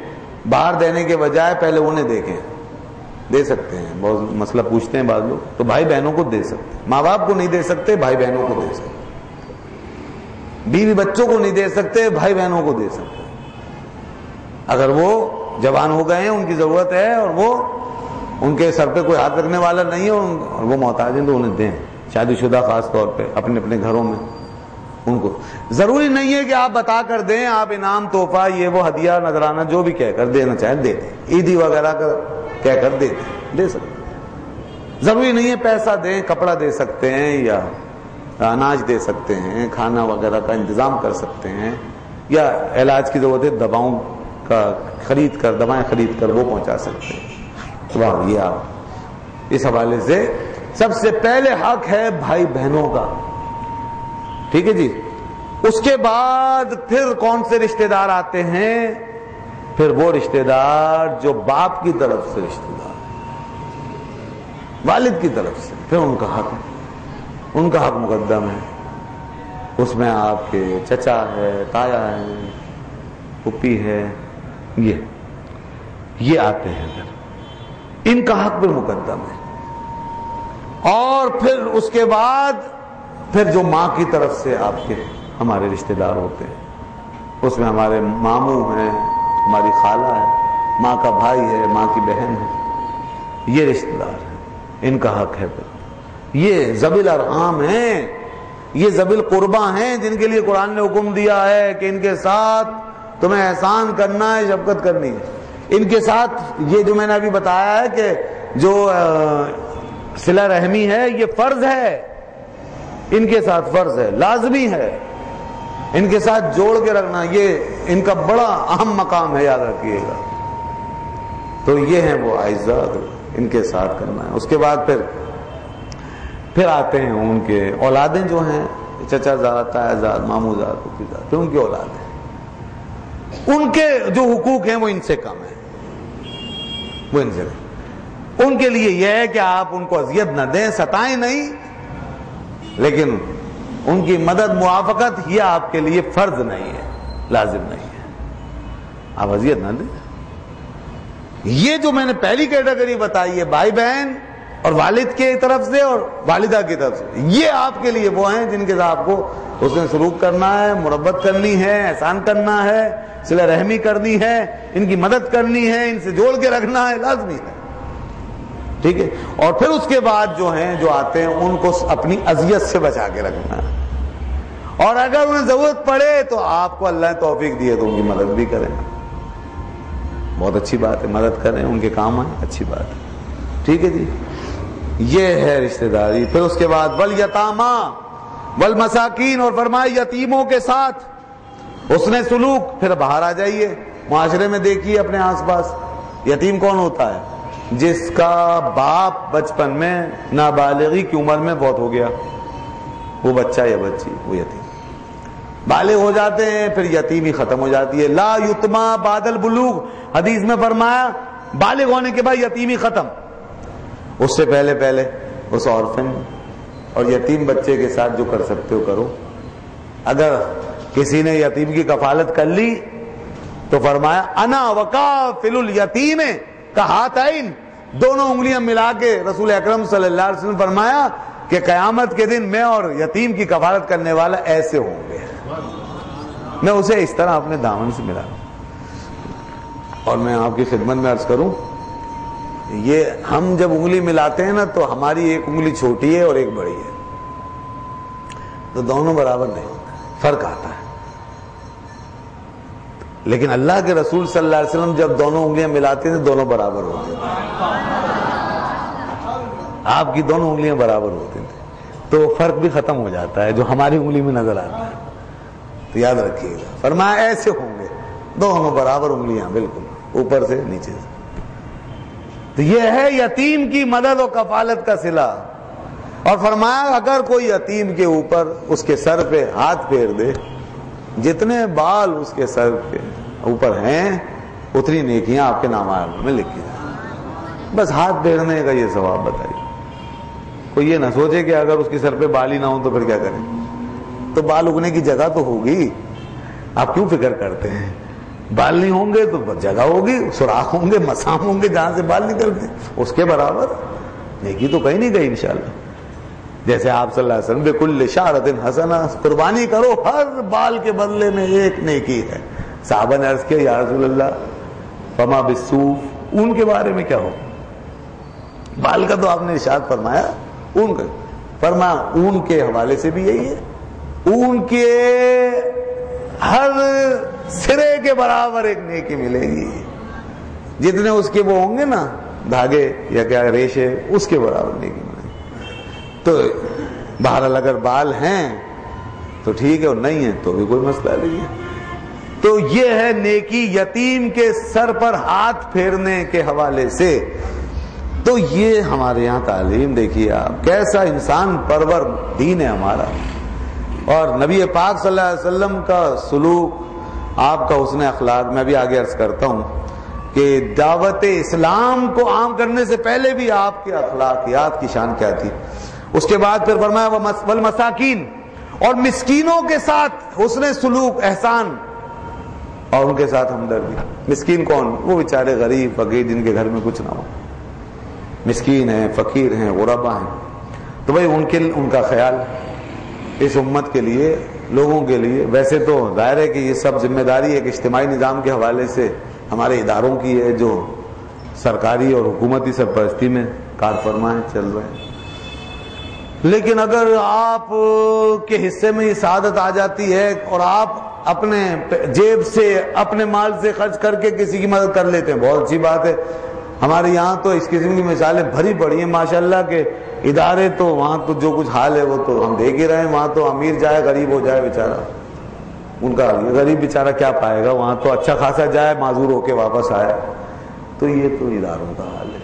باہر دینے کے بجائے پہلے انہیں دیکھیں. دے سکتے ہیں, بہت مسئلہ پوچھتے ہیں بعض لوگ, تو بھائی بہنوں کو دے سکتے ہیں. ماں باپ کو نہیں دے سکتے, بھائی بہنوں کو دے سکتے. بیوی بچوں کو نہیں دے سکتے, بھائی بہنوں کو دے سکتے. اگر وہ جوان ہو گئے ہیں, ان کی ضرورت ہے اور وہ ان کے سر پہ کوئی ہاتھ رکھنے والا نہیں ہے اور وہ محتاج ہیں, تو انہیں دیں. شادی شدہ خاص طور پہ اپنے گھروں میں ان کو. ضروری نہیں ہے کہ آپ بتا کر دیں, آپ انعام تحفہ یہ وہ ہدیہ نذرانہ جو بھی کہہ کر دینا چاہیں دے دیں. عیدی وغیرہ کا کہہ کر دے سکتے. ضروری نہیں ہے پیسہ دیں, کپڑا دے سکتے ہیں یا اناج دے سکتے ہیں, کھانا وغیرہ کا انتظام کر سکتے ہیں, یا علاج کی ضرورت ہے دوائیں خرید کر وہ پہنچا سکتے ہیں. تو یہ آپ اس حوالے سے سب سے پہلے حق ہے بھائی بہنوں کا. ٹھیک ہے جی. اس کے بعد پھر کون سے رشتہ دار آتے ہیں؟ پھر وہ رشتہ دار جو باپ کی طرف سے رشتہ دار, والد کی طرف سے, پھر ان کا حق ہے, ان کا حق مقدم ہے. اس میں آپ کے چچا ہے, تایا ہے, پھوپھی ہے, یہ آتے ہیں. پھر ان کا حق پھر مقدم ہے. اور پھر اس کے بعد پھر جو ماں کی طرف سے آپ کے ہمارے رشتہ دار ہوتے ہیں, اس میں ہمارے ماموں ہیں, ہماری خالہ ہے, ماں کا بھائی ہے, ماں کی بہن ہے, یہ رشتہ دار ہیں, ان کا حق ہے. پھر یہ ذوی الارحام ہیں, یہ ذوی القربہ ہیں, جن کے لیے قرآن نے حکم دیا ہے کہ ان کے ساتھ تمہیں احسان کرنا ہے, شفقت کرنی ہے. ان کے ساتھ یہ جو میں نے ابھی بتایا ہے کہ جو صلہ رحمی ہے یہ فرض ہے, ان کے ساتھ فرض ہے, لازمی ہے. ان کے ساتھ جوڑ کے رکھنا یہ ان کا بڑا اہم مقام ہے, یاد رکھیے گا. تو یہ ہیں وہ اعزاء, ان کے ساتھ کرنا ہے. اس کے بعد پھر آتے ہیں ان کے اولادیں جو ہیں, چچا زاد, تایا زاد, ماموں زاد, پھوپھی زاد, پھر ان کی اولادیں. ان کے جو حقوق ہیں وہ ان سے کم ہیں, وہ ان سے کم. ان کے لیے یہ ہے کہ آپ ان کو اذیت نہ دیں, ستائیں نہیں, لیکن ان کی مدد موافقت یہ آپ کے لیے فرض نہیں ہے, لازم نہیں ہے. آپ اذیت نہ دیں. یہ جو میں نے پہلی کیٹیگری بتائی ہے, بھائی بہن اور والد کی طرف سے اور والدہ کی طرف سے, یہ آپ کے لیے وہ ہیں جن کے ساتھ آپ کو اس میں سلوک کرنا ہے, مربت کرنی ہے, احسان کرنا ہے, صلہ رحمی کرنی ہے, ان کی مدد کرنی ہے, ان سے جوڑ کے رکھنا ہے, لازمی ہے. ٹھیک ہے. اور پھر اس کے بعد جو ہیں جو آتے ہیں ان کو اپنی اذیت سے بچا کے رکھنا ہے, اور اگر انہیں ضرورت پڑے تو آپ کو اللہ نے توفیق دی ہے تو ان کی مدد بھی کریں. بہت اچھی بات ہے, مدد کریں, ان کے کام آئیں, اچھی بات ہے. ٹھیک ہے جی. یہ ہے رشتہ داری. پھر اس کے بعد والیتاما والمساکین, اور فرمائے یتیموں کے ساتھ حسن سلوک. پھر باہر آ جائیے, معاشرے میں دیکھیے اپنے آس پاس, یتیم کون ہوتا ہے؟ جس کا باپ بچپن میں نابالغی کی عمر میں فوت ہو گیا، وہ بچہ یا بچی وہ یتیم، بالغ ہو جاتے ہیں پھر یتیمی ختم ہو جاتی ہے. لا یتما بعد البلوغ، حدیث میں فرمایا بالغ ہونے کے بعد یتیمی ختم، اس سے پہلے پہلے اس عورفن اور یتیم بچے کے ساتھ جو کر سکتے ہو کرو. اگر کسی نے یتیم کی کفالت کر لی تو فرمایا انا وکافل الیتیم کا ہاتھین، دونوں انگلیاں ملا کے رسول اکرم صلی اللہ علیہ وسلم فرمایا کہ قیامت کے دن میں اور یتیم کی کفالت کرنے والا ایسے ہوں گے، میں اسے اس طرح اپنے دامن سے ملا. اور میں آپ کی خدمت میں عرض کروں، یہ ہم جب انگلی ملاتے ہیں نا تو ہماری ایک انگلی چھوٹی ہے اور ایک بڑی ہے، تو دونوں برابر نہیں ہوتے، فرق آتا ہے. لیکن اللہ کے رسول صلی اللہ علیہ وسلم جب دونوں انگلیاں ملاتے تھے دونوں برابر ہوتے تھے، آپ کی دونوں انگلیاں برابر ہوتی تھیں، تو فرق بھی ختم ہو جاتا ہے جو ہماری انگلی میں نظر آتا ہے. تو یاد رکھیے گا، فرمایا ایسے ہوں گے دونوں برابر انگلیاں، بالکل اوپر سے نیچے سے. تو یہ ہے یتیم کی مدد و کفالت کا صلہ. اور فرمایا اگر کوئی یتیم کے اوپر اس کے سر پہ ہاتھ پھیر دے، جتنے بال اس کے سر کے اوپر ہیں اتنی نیکیاں آپ کے نامہ میں لکھی جائیں. بس ہاتھ پھیرنے کا یہ ثواب بتائیے. کوئی یہ نہ سوچے کہ اگر اس کے سر پہ بال ہی نہ ہو تو پھر کیا کریں، تو بال اگنے کی جگہ تو ہوگی، آپ کیوں فکر کرتے ہیں؟ بال نہیں ہوں گے تو جگہ ہوگی، سوراخ ہوں گے، مسام ہوں گے جہاں سے بال نکلتے، اس کے برابر نیکی تو کہیں نہیں گئی انشاءاللہ. جیسے آپ صلی اللہ علیہ وسلم بکل شعرۃ حسنہ، قربانی کرو ہر بال کے بدلے میں ایک نیکی ہے. صحابہ نے عرض کیا یا رسول اللہ فما بالصوف، اون کے بارے میں کیا ہو؟ بال کا تو آپ نے ارشاد فرمایا، اون کا فرمایا اون کے حوالے سے بھی یہی ہے، اون کے ہر سرے کے برابر ایک نیکی ملے گی، جتنے اس کے وہ ہوں گے نا دھاگے یا کیا ریشے، اس کے برابر نیکی ملے گی. تو بہرحال اگر بال ہیں تو ٹھیک ہے، اور نہیں ہے تو بھی کوئی مسئلہ نہیں ہے. تو یہ ہے نیکی یتیم کے سر پر ہاتھ پھیرنے کے حوالے سے. تو یہ ہمارے یہاں تعلیم دیکھیے آپ، کیسا انسان پرور دین ہے ہمارا. اور نبی پاک صلی اللہ علیہ وسلم کا سلوک، آپ کا حسن اخلاق. میں بھی آگے عرض کرتا ہوں کہ دعوت اسلام کو عام کرنے سے پہلے بھی آپ کے اخلاقیات کی شان کیا تھی. اس کے بعد پھر فرمایا والمساکین، اور مسکینوں کے ساتھ حسن سلوک، احسان، اور ان کے ساتھ ہمدردی. مسکین کون؟ وہ بیچارے غریب فقیر جن کے گھر میں کچھ نہ ہو، مسکین ہیں، فقیر ہیں، غربا ہیں. تو بھائی ان کا خیال اس امت کے لیے، لوگوں کے لیے. ویسے تو ظاہر ہے کہ یہ سب ذمہ داری ایک اجتماعی نظام کے حوالے سے ہمارے اداروں کی ہے جو سرکاری اور حکومتی سرپرستی میں کار فرما چل رہے ہیں. لیکن اگر آپ کے حصے میں یہ سعادت آ جاتی ہے اور آپ اپنے جیب سے اپنے مال سے خرچ کر کے کسی کی مدد کر لیتے ہیں، بہت اچھی بات ہے. ہمارے یہاں تو اس قسم کی مثالیں بھری پڑی ہیں ماشاءاللہ کے ادارے. تو وہاں تو جو کچھ حال ہے وہ تو ہم دیکھ ہی رہے ہیں. وہاں تو امیر جائے غریب ہو جائے بیچارہ، ان کا غریب بیچارہ کیا پائے گا؟ وہاں تو اچھا خاصا جائے معذور ہو کے واپس آئے. تو یہ تو اداروں کا حال ہے.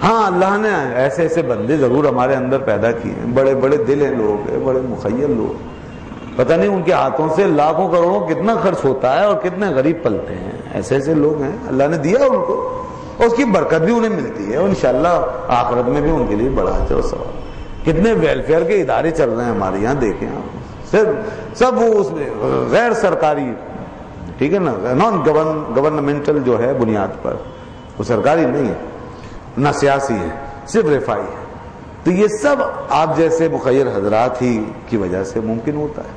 ہاں اللہ نے ایسے ایسے بندے ضرور ہمارے اندر پیدا کیے ہیں، بڑے بڑے دل ہیں لوگ ہیں، بڑے مخیل لوگ. پتہ نہیں ان کے ہاتھوں سے لاکھوں کروڑوں کتنا خرچ ہوتا ہے اور کتنے غریب پلتے ہیں. ایسے ایسے لوگ ہیں، اللہ نے دیا ان کو اور اس کی برکت بھی انہیں ملتی ہے، اور انشاءاللہ آخرت میں بھی ان کے لیے بڑا اجر و ثواب. کتنے ویلفیئر کے ادارے چل رہے ہیں ہمارے یہاں، دیکھیں آپ، سب وہ اس میں غیر سرکاری، ٹھیک ہے نا، نان گورنمنٹل جو ہے بنیاد پر، وہ سرکاری نہیں ہے نہ سیاسی ہے، صرف رفائی ہے. تو یہ سب آپ جیسے مخیر حضرات ہی کی وجہ سے ممکن ہوتا ہے.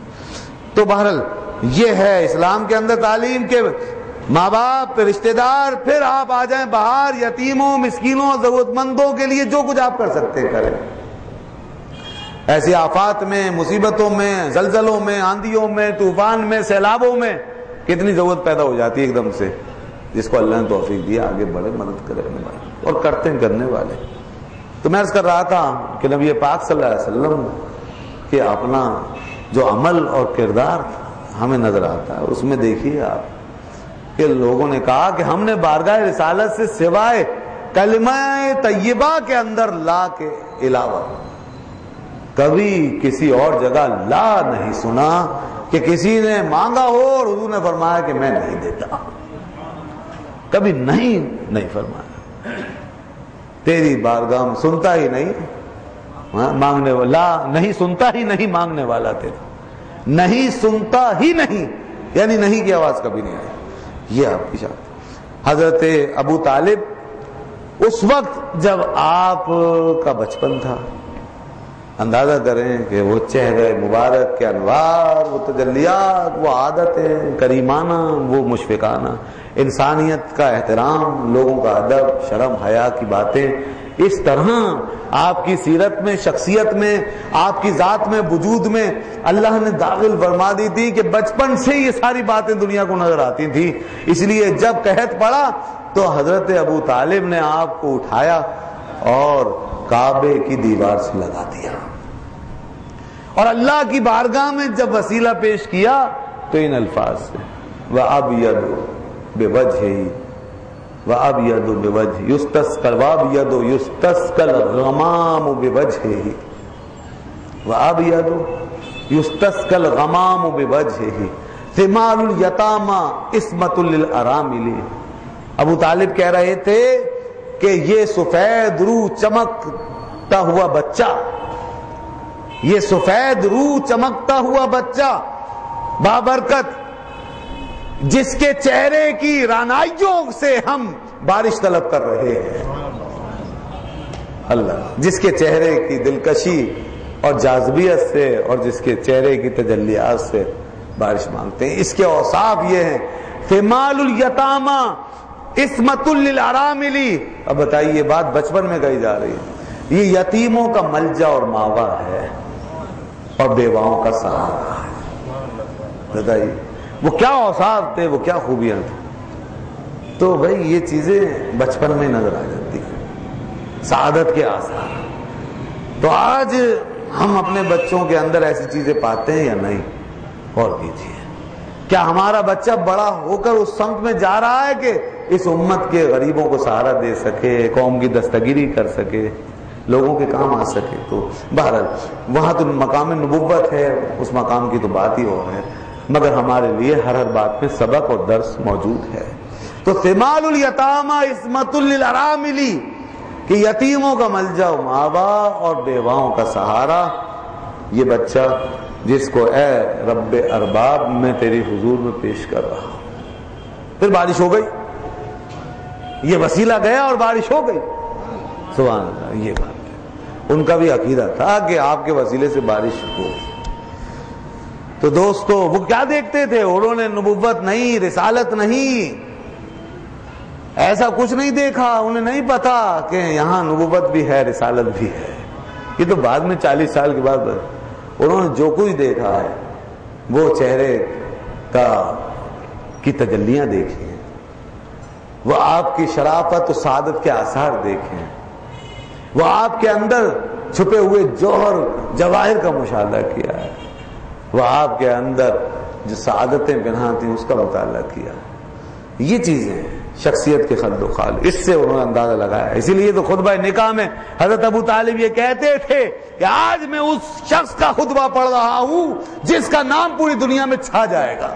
تو بہرحال یہ ہے اسلام کے اندر تعلیم کے ماں باپ، رشتہ دار، پھر آپ آ جائیں باہر یتیموں، مسکینوں، ضرورت مندوں کے لیے جو کچھ آپ کر سکتے ہیں کریں. ایسی آفات میں، مصیبتوں میں، زلزلوں میں، آندھیوں میں، طوفان میں، سیلابوں میں کتنی ضرورت پیدا ہو جاتی ہے ایک دم سے. جس کو اللہ نے توفیق دیا آگے بڑھے، مدد کرنے والے، اور کرتے ہیں کرنے والے. تو میں عرض کر رہا تھا کہ نبی پاک صلی اللہ علیہ وسلم کے اپنا جو عمل اور کردار ہمیں نظر آتا ہے، اس میں دیکھیے آپ کہ لوگوں نے کہا کہ ہم نے بارگاہ رسالت سے سوائے کلمہ طیبہ کے اندر لا کے علاوہ کبھی کسی اور جگہ لا نہیں سنا کہ کسی نے مانگا ہو اور حضور نے فرمایا کہ میں نہیں دیتا. کبھی نہیں فرمایا. تیری بارگاہ میں سنتا ہی نہیں مانگنے والا, نہیں سنتا ہی نہیں مانگنے والا تیرا, نہیں سنتا ہی نہیں, یعنی نہیں کی آواز کبھی نہیں آئی. یہ آپ کی شان. حضرت ابو طالب اس وقت جب آپ کا بچپن تھا, اندازہ کریں کہ وہ چہرے مبارک کے انوار, وہ تجلیات, وہ عادتیں کریمانہ, وہ مشفقانہ, انسانیت کا احترام, لوگوں کا ادب, شرم, حیا کی باتیں اس طرح آپ کی سیرت میں, شخصیت میں, آپ کی ذات میں, وجود میں اللہ نے داخل فرما دی تھی کہ بچپن سے یہ ساری باتیں دنیا کو نظر آتی تھی. اس لیے جب قحط پڑا تو حضرت ابو طالب نے آپ کو اٹھایا اور کعبے کی دیوار سے لگا دیا, اور اللہ کی بارگاہ میں جب وسیلہ پیش کیا تو ان الفاظ سے وَأَبْيَضُ بِوَجْهِهِ وَأَبْيَضُ بِوَجْهِهِ يُسْتَسْقَى الْغَمَامُ بِوَجْهِهِ وَأَبْيَضُ يُسْتَسْقَى الْغَمَامُ بِوَجْهِهِ ثِمَارُ الْيَتَامَى عِصْمَةٌ لِلْأَرَامِلِ. ابو طالب کہہ رہے تھے کہ یہ سفید روح چمکتا ہوا بچہ, یہ سفید روح چمکتا ہوا بچہ بابرکت, جس کے چہرے کی رانائیوں سے ہم بارش طلب کر رہے ہیں, اللہ جس کے چہرے کی دلکشی اور جاذبیت سے اور جس کے چہرے کی تجلیات سے بارش مانگتے ہیں. اس کے اوصاف یہ ہیں فمال الیتامى عصمۃ للارامل. اب بتائیے یہ بات بچپن میں کہی جا رہی ہے, یہ یتیموں کا ملجا اور ماوا ہے اور بیواؤں کا سہارا ہے. بتائیے وہ کیا اوصاف تھے, وہ کیا خوبیاں تھیں. تو بھائی یہ چیزیں بچپن میں نظر آ جاتی ہیں, سعادت کے آثار. تو آج ہم اپنے بچوں کے اندر ایسی چیزیں پاتے ہیں یا نہیں؟ اور کیجیے, کیا ہمارا بچہ بڑا ہو کر اس سمت میں جا رہا ہے کہ اس امت کے غریبوں کو سہارا دے سکے, قوم کی دستگیری کر سکے, لوگوں کے کام آ سکے؟ تو بہرحال وہاں تو مقام نبوت ہے, اس مقام کی تو بات ہی اور ہے, مگر ہمارے لیے ہر بات میں سبق اور درس موجود ہے. تو ثمال الیتامى عصمۃ للارامل, کہ یتیموں کا ملجا و ماوا اور بیواؤں کا سہارا. یہ بچہ جس کو اے رب ارباب میں تیری حضور میں پیش کر رہا ہوں. پھر بارش ہو گئی, یہ وسیلہ گیا اور بارش ہو گئی. سبحان اللہ. یہ بات ہے, ان کا بھی عقیدہ تھا کہ آپ کے وسیلے سے بارش ہو. تو دوستو وہ کیا دیکھتے تھے؟ انہوں نے نبوت نہیں, رسالت نہیں, ایسا کچھ نہیں دیکھا. انہیں نہیں پتا کہ یہاں نبوت بھی ہے, رسالت بھی ہے. یہ تو بعد میں 40 سال کے بعد انہوں نے جو کچھ دیکھا ہے وہ چہرے کی تجلیاں دیکھی ہیں, وہ آپ کی شرافت و سعادت کے آثار دیکھیں, وہ آپ کے اندر چھپے ہوئے جوہر جواہر کا مشاہدہ کیا ہے, وہ آپ کے اندر جو سعادتیں پنہاں تھیں اس کا مطالعہ کیا. یہ چیزیں شخصیت کے خلد و خال, اس سے انہوں نے اندازہ لگایا. اسی لیے تو خطبہ نکاح میں حضرت ابو طالب یہ کہتے تھے کہ آج میں اس شخص کا خطبہ پڑھ رہا ہوں جس کا نام پوری دنیا میں چھا جائے گا.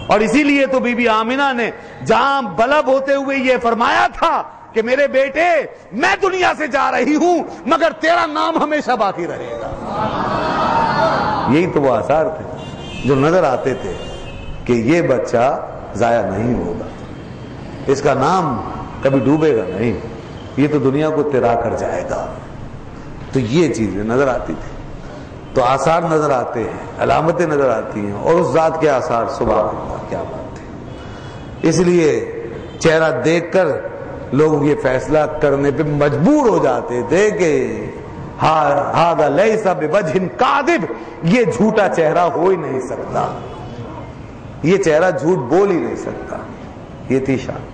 اور اسی لیے تو بی بی آمنہ نے جہاں بلب ہوتے ہوئے یہ فرمایا تھا کہ میرے بیٹے میں دنیا سے جا رہی ہوں مگر تیرا نام ہمیشہ باقی رہے گا. یہی تو وہ آثار تھے جو نظر آتے تھے کہ یہ بچہ ضائع نہیں ہوگا, اس کا نام کبھی ڈوبے گا نہیں, یہ تو دنیا کو تیرا کر جائے گا. تو یہ چیزیں نظر آتی تھی. تو آثار نظر آتے ہیں, علامتیں نظر آتی ہیں, اور اس ذات کے آثار سبحان اللہ کیا بات ہے. اس لیے چہرہ دیکھ کر لوگ یہ فیصلہ کرنے پہ مجبور ہو جاتے تھے کہ ہذا لیس بوجہ کاذب, یہ جھوٹا چہرہ ہو ہی نہیں سکتا, یہ چہرہ جھوٹ بول ہی نہیں سکتا. یہ تھی شان.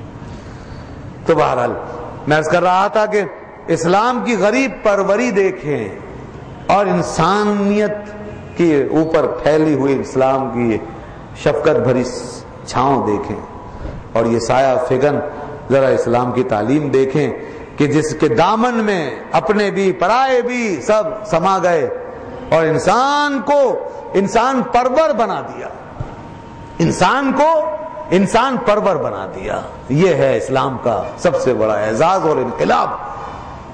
تو بہرحال میں عرض کر رہا تھا کہ اسلام کی غریب پروری دیکھیں اور انسانیت کے اوپر پھیلی ہوئی اسلام کی شفقت بھری چھاؤں دیکھیں, اور یہ سایہ فگن ذرا اسلام کی تعلیم دیکھیں کہ جس کے دامن میں اپنے بھی پرائے بھی سب سما گئے اور انسان کو انسان پرور بنا دیا، انسان کو انسان پرور بنا دیا۔ یہ ہے اسلام کا سب سے بڑا اعزاز اور انقلاب۔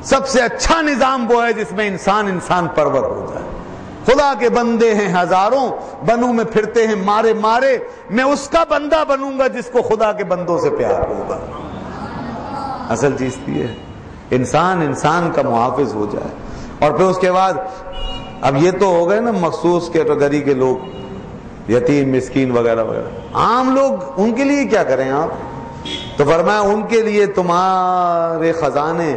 سب سے اچھا نظام وہ ہے جس میں انسان انسان پرور ہو جائے۔ خدا کے بندے ہیں ہزاروں، بنوں میں پھرتے ہیں مارے مارے، میں اس کا بندہ بنوں گا جس کو خدا کے بندوں سے پیار ہوگا۔ اصل چیز یہ ہے انسان انسان کا محافظ ہو جائے۔ اور پھر اس کے بعد اب یہ تو ہو گئے نا مخصوص کیٹیگری کے لوگ، یتیم مسکین وغیرہ وغیرہ۔ عام لوگ ان کے لیے کیا کریں آپ؟ تو فرمایا ان کے لیے تمہارے خزانے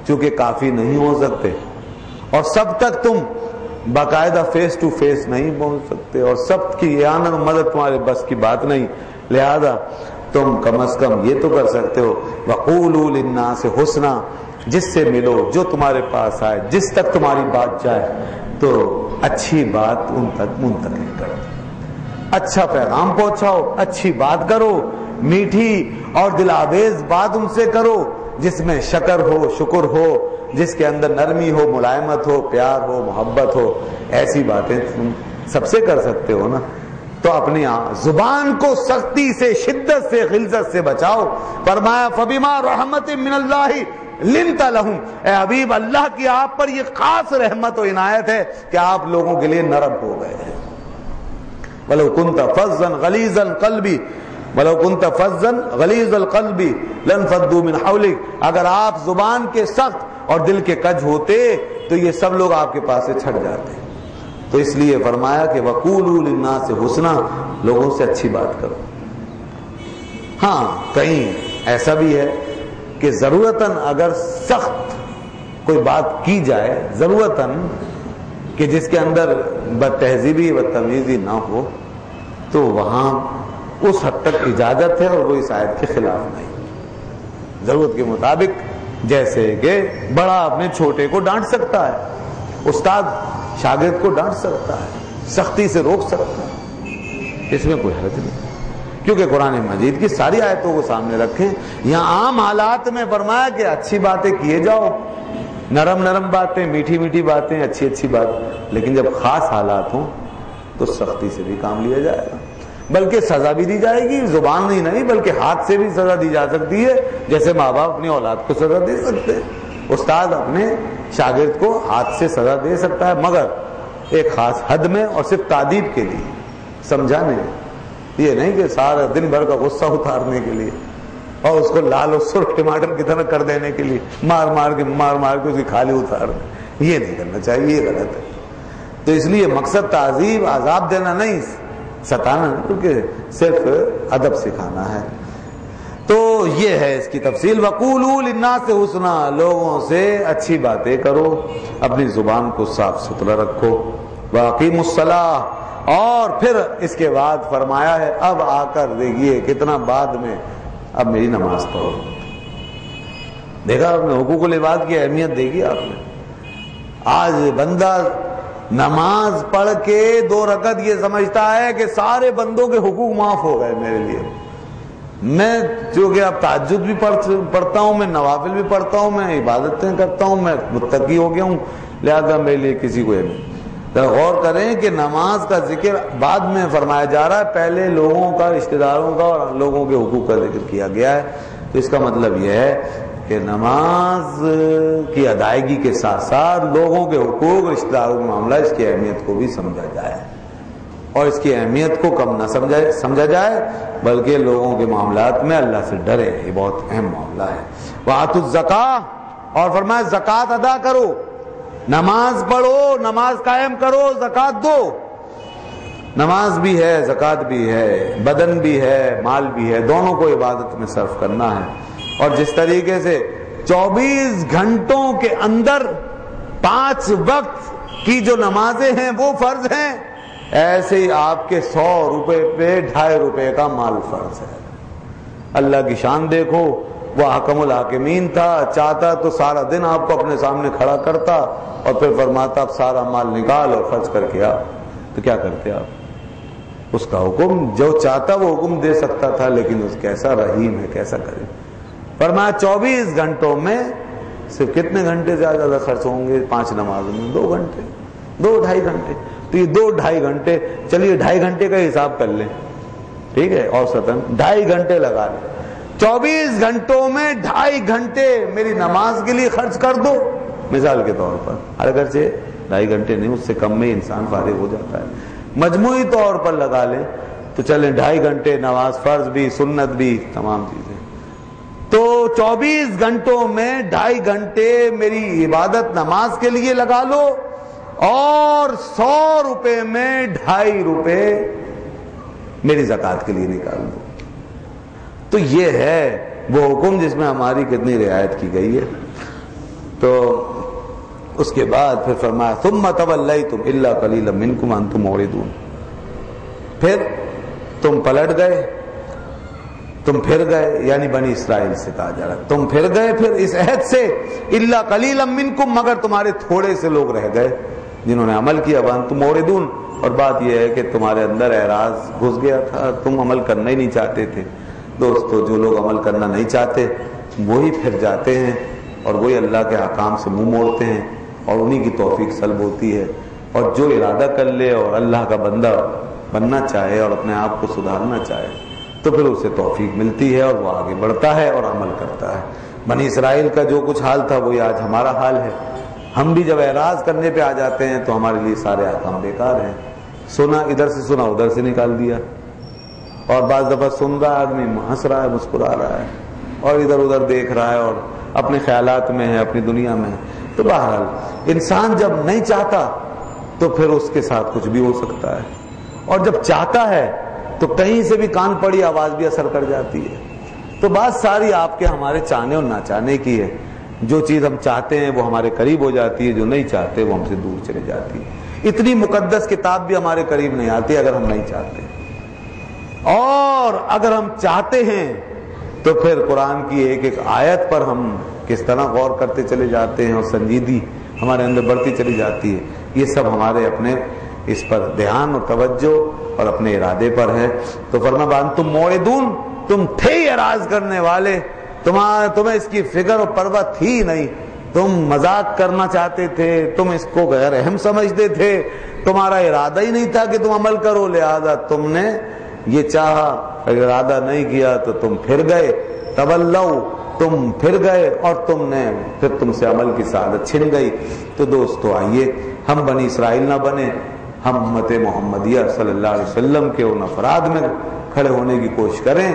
چونکہ کافی نہیں ہو سکتے، اور سب تک تم باقاعدہ فیس ٹو فیس نہیں پہنچ سکتے، اور سب کی اعانت و مدد تمہارے بس کی بات نہیں، لہذا تم کم از کم یہ تو کر سکتے ہو وَقُولُوا لِلنَّاسِ حُسْنًا، جس سے ملو، جو تمہارے پاس آئے، جس تک تمہاری بات جائے تو اچھی بات ان تک منتقل کرو، اچھا پیغام پہنچاؤ، اچھی بات کرو، میٹھی اور دل آویز بات ان سے کرو، جس میں شکر ہو، شکر ہو، جس کے اندر نرمی ہو، ملائمت ہو، پیار ہو، محبت ہو۔ ایسی باتیں تم سب سے کر سکتے ہو نا، تو اپنی زبان کو سختی سے، شدت سے، غلظت سے بچاؤ۔ فرمایا فَبِمَا رَحْمَةٍ مِّنَ اللَّهِ لِنْتَ لَهُمْ، اے حبیب اللہ کی آپ پر یہ خاص رحمت و عنایت ہے کہ آپ لوگوں کے لیے نرم ہو گئے ہیں۔ وَلَوْ كُنْتَ فَظًّا غَلِيظَ الْقَلْبِ وَلَوْ كُنْتَ فَظًّا غَلِيظَ الْقَلْبِ لَانفَضُّوا مِنْ حَوْلِكَ، اگر آپ زبان کے سخت اور دل کے کج ہوتے تو یہ سب لوگ آپ کے پاس سے چھٹ جاتے۔ تو اس لیے فرمایا کہ وَقُولُوا لِلنَّاسِ حُسْنًا، لوگوں سے اچھی بات کرو۔ ہاں کہیں ایسا بھی ہے کہ ضرورتاً اگر سخت کوئی بات کی جائے، ضرورتاً کہ جس کے اندر بد تہذیبی بدتمیزی نہ ہو، تو وہاں اس حد تک اجازت ہے اور وہ اس آیت کے خلاف نہیں، ضرورت کے مطابق۔ جیسے کہ بڑا اپنے چھوٹے کو ڈانٹ سکتا ہے، استاد شاگرد کو ڈانٹ سکتا ہے، سختی سے روک سکتا ہے، اس میں کوئی حرج نہیں، کیونکہ قرآن مجید کی ساری آیتوں کو سامنے رکھیں۔ یہاں عام حالات میں فرمایا کہ اچھی باتیں کیے جاؤ، نرم نرم باتیں، میٹھی میٹھی باتیں، اچھی اچھی بات، لیکن جب خاص حالات ہوں تو سختی سے بھی کام لیا جائے گا، بلکہ سزا بھی دی جائے گی، زبان نہیں بلکہ ہاتھ سے بھی سزا دی جا سکتی ہے، جیسے ماں باپ اپنی اولاد کو سزا دے سکتے ہیں، استاد اپنے شاگرد کو ہاتھ سے سزا دے سکتا ہے، مگر ایک خاص حد میں اور صرف تعدیب کے لیے، سمجھانے، یہ نہیں کہ سارا دن بھر کا غصہ اتارنے کے لیے اور اس کو لال اور سرخ ٹماٹر کی طرح کر دینے کے لیے مار مار کے اس کی کھالی اتارنا، یہ نہیں کرنا چاہیے، یہ غلط ہے۔ تو اس لیے مقصد تعذیب عذاب دینا نہیں، ستانا نہیں، کیونکہ صرف ادب سکھانا ہے۔ تو یہ ہے اس کی تفصیل۔ وَقُولُوا لِلنَّاسِ حُسْنًا، لوگوں سے اچھی باتیں کرو، اپنی زبان کو صاف ستھرا رکھو۔ وَأَقِیمُوا الصَّلَاةَ، اور پھر اس کے بعد فرمایا ہے اب آ کر دیکھیے کتنا بعد میں، اب میری نماز پڑھو۔ دیکھا آپ نے حقوق العباد کی اہمیت دیکھی آپ نے۔ آج بندہ نماز پڑھ کے 2 رکعت یہ سمجھتا ہے کہ سارے بندوں کے حقوق معاف ہو گئے میرے لیے۔ میں چونکہ اب تہجد بھی پڑھتا ہوں، میں نوافل بھی پڑھتا ہوں، میں عبادتیں کرتا ہوں، میں متقی ہو گیا ہوں، لہذا میرے لیے کسی کو غور کریں کہ نماز کا ذکر بعد میں فرمایا جا رہا ہے، پہلے لوگوں کا، رشتہ داروں کا اور لوگوں کے حقوق کا ذکر کیا گیا ہے۔ تو اس کا مطلب یہ ہے کہ نماز کی ادائیگی کے ساتھ ساتھ لوگوں کے حقوق، رشتہ داروں کا معاملہ، اس کی اہمیت کو بھی سمجھا جائے، اور اس کی اہمیت کو کم نہ سمجھا جائے، بلکہ لوگوں کے معاملات میں اللہ سے ڈرے، یہ بہت اہم معاملہ ہے۔ وَآتُوا الزَّکَاۃَ، اور فرمایا زکوٰۃ ادا کرو، نماز پڑھو، نماز قائم کرو، زکوٰۃ دو۔ نماز بھی ہے، زکوٰۃ بھی ہے، بدن بھی ہے، مال بھی ہے، دونوں کو عبادت میں صرف کرنا ہے۔ اور جس طریقے سے 24 گھنٹوں کے اندر 5 وقت کی جو نمازیں ہیں وہ فرض ہیں، ایسے ہی آپ کے 100 روپے پہ 2.5 روپے کا مال فرض ہے۔ اللہ کی شان دیکھو، وہ حکم الحاکمین تھا، چاہتا تو سارا دن آپ کو اپنے سامنے کھڑا کرتا اور پھر فرماتا اب سارا مال نکال اور خرچ کر کے آ، تو کیا کرتے آپ؟ اس کا حکم جو چاہتا وہ حکم دے سکتا تھا، لیکن اس کیسا رحیم ہے، کیسا کرے۔ فرمایا 24 گھنٹوں میں صرف کتنے گھنٹے زیادہ خرچ ہوں گے 5 نمازوں میں؟ 2 گھنٹے، 2-2.5 گھنٹے. تو یہ 2-2.5 گھنٹے، چلیے 2.5 گھنٹے کا حساب کر لیں، ٹھیک ہے، اوسطاً 2.5 گھنٹے لگا لیں. 24 گھنٹوں میں 2.5 گھنٹے میری نماز کے لیے خرچ کر دو مثال کے طور پر. اگرچہ 2.5 گھنٹے نہیں، اس سے کم میں انسان فارغ ہو جاتا ہے. مجموعی طور پر لگا لیں تو چلیں 2.5 گھنٹے نماز فرض بھی سنت بھی تمام چیزیں. تو 24 گھنٹوں میں 2.5 گھنٹے میری عبادت نماز کے لیے لگا لو اور 100 روپے میں 2.5 روپے میری زکوٰۃ کے لیے نکال دو. تو یہ ہے وہ حکم جس میں ہماری کتنی رعایت کی گئی ہے. تو اس کے بعد پھر فرمایا ثم تولیتم الا قلیلا منکم انتم معرضون. پھر تم پلٹ گئے، تم پھر گئے، یعنی بنی اسرائیل سے کہا جا رہا ہے تم پھر گئے پھر اس عہد سے، الا قلیلا منکم، مگر تمہارے تھوڑے سے لوگ رہ گئے جنہوں نے عمل کیا. وانتم معرضون، اور بات یہ ہے کہ تمہارے اندر اعراض گھس گیا تھا، تم عمل کرنا ہی نہیں چاہتے تھے. دوستو جو لوگ عمل کرنا نہیں چاہتے وہی پھر جاتے ہیں اور وہی اللہ کے احکام سے منہ موڑتے ہیں اور انہی کی توفیق سلب ہوتی ہے. اور جو ارادہ کر لے اور اللہ کا بندہ بننا چاہے اور اپنے آپ کو سدھارنا چاہے تو پھر اسے توفیق ملتی ہے اور وہ آگے بڑھتا ہے اور عمل کرتا ہے. بنی اسرائیل کا جو کچھ حال تھا وہی آج ہمارا حال ہے. ہم بھی جب اعراض کرنے پہ آ جاتے ہیں تو ہمارے لیے سارے احکام بیکار ہیں. سنا ادھر سے سنا ادھر سے نکال دیا، اور بعض دفعہ سن رہا آدمی ہنس رہا ہے مسکرا رہا ہے اور ادھر ادھر دیکھ رہا ہے اور اپنے خیالات میں ہے، اپنی دنیا میں ہے. تو بہرحال انسان جب نہیں چاہتا تو پھر اس کے ساتھ کچھ بھی ہو سکتا ہے، اور جب چاہتا ہے تو کہیں سے بھی کان پڑی آواز بھی اثر کر جاتی ہے. تو بات ساری آپ کے ہمارے چاہنے اور نہ چاہنے کی ہے. جو چیز ہم چاہتے ہیں وہ ہمارے قریب ہو جاتی ہے، جو نہیں چاہتے وہ ہم سے دور چلے جاتی ہے. اتنی مقدس کتاب بھی ہمارے قریب نہیں آتی اگر ہم نہیں چاہتے، اور اگر ہم چاہتے ہیں تو پھر قرآن کی ایک ایک آیت پر ہم کس طرح غور کرتے چلے جاتے ہیں اور سنجیدگی ہمارے اندر بڑھتی چلی جاتی ہے. یہ سب ہمارے اپنے اس پر دھیان اور توجہ اور اپنے ارادے پر ہے. تو فرمایا وانتم معرضون، تم تھے اعراض کرنے والے، تمہیں اس کی فکر اور پرواہ تھی نہیں، تم مذاق کرنا چاہتے تھے، تم اس کو غیر اہم سمجھتے تھے، تمہارا ارادہ ہی نہیں تھا کہ تم عمل کرو، لہذا تم نے یہ چاہا، ارادہ نہیں کیا تو تم پھر گئے. تولوا، تم پھر گئے اور پھر تم سے عمل کی سعادت چھن گئی. تو دوستو آئیے ہم بنی اسرائیل نہ بنے، ہم امت محمدیہ صلی اللہ علیہ وسلم کے ان افراد میں کھڑے ہونے کی کوشش کریں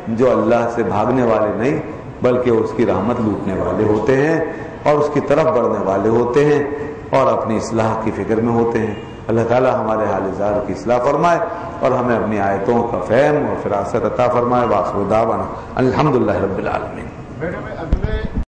جو اللہ سے بھاگنے والے نہیں بلکہ اس کی رحمت لوٹنے والے ہوتے ہیں اور اس کی طرف بڑھنے والے ہوتے ہیں اور اپنی اصلاح کی فکر میں ہوتے ہیں. اللہ تعالی ہمارے حال زار کی اصلاح فرمائے اور ہمیں اپنی آیتوں کا فہم اور فراست عطا فرمائے. وآخر دعوانا الحمدللہ رب العالمین.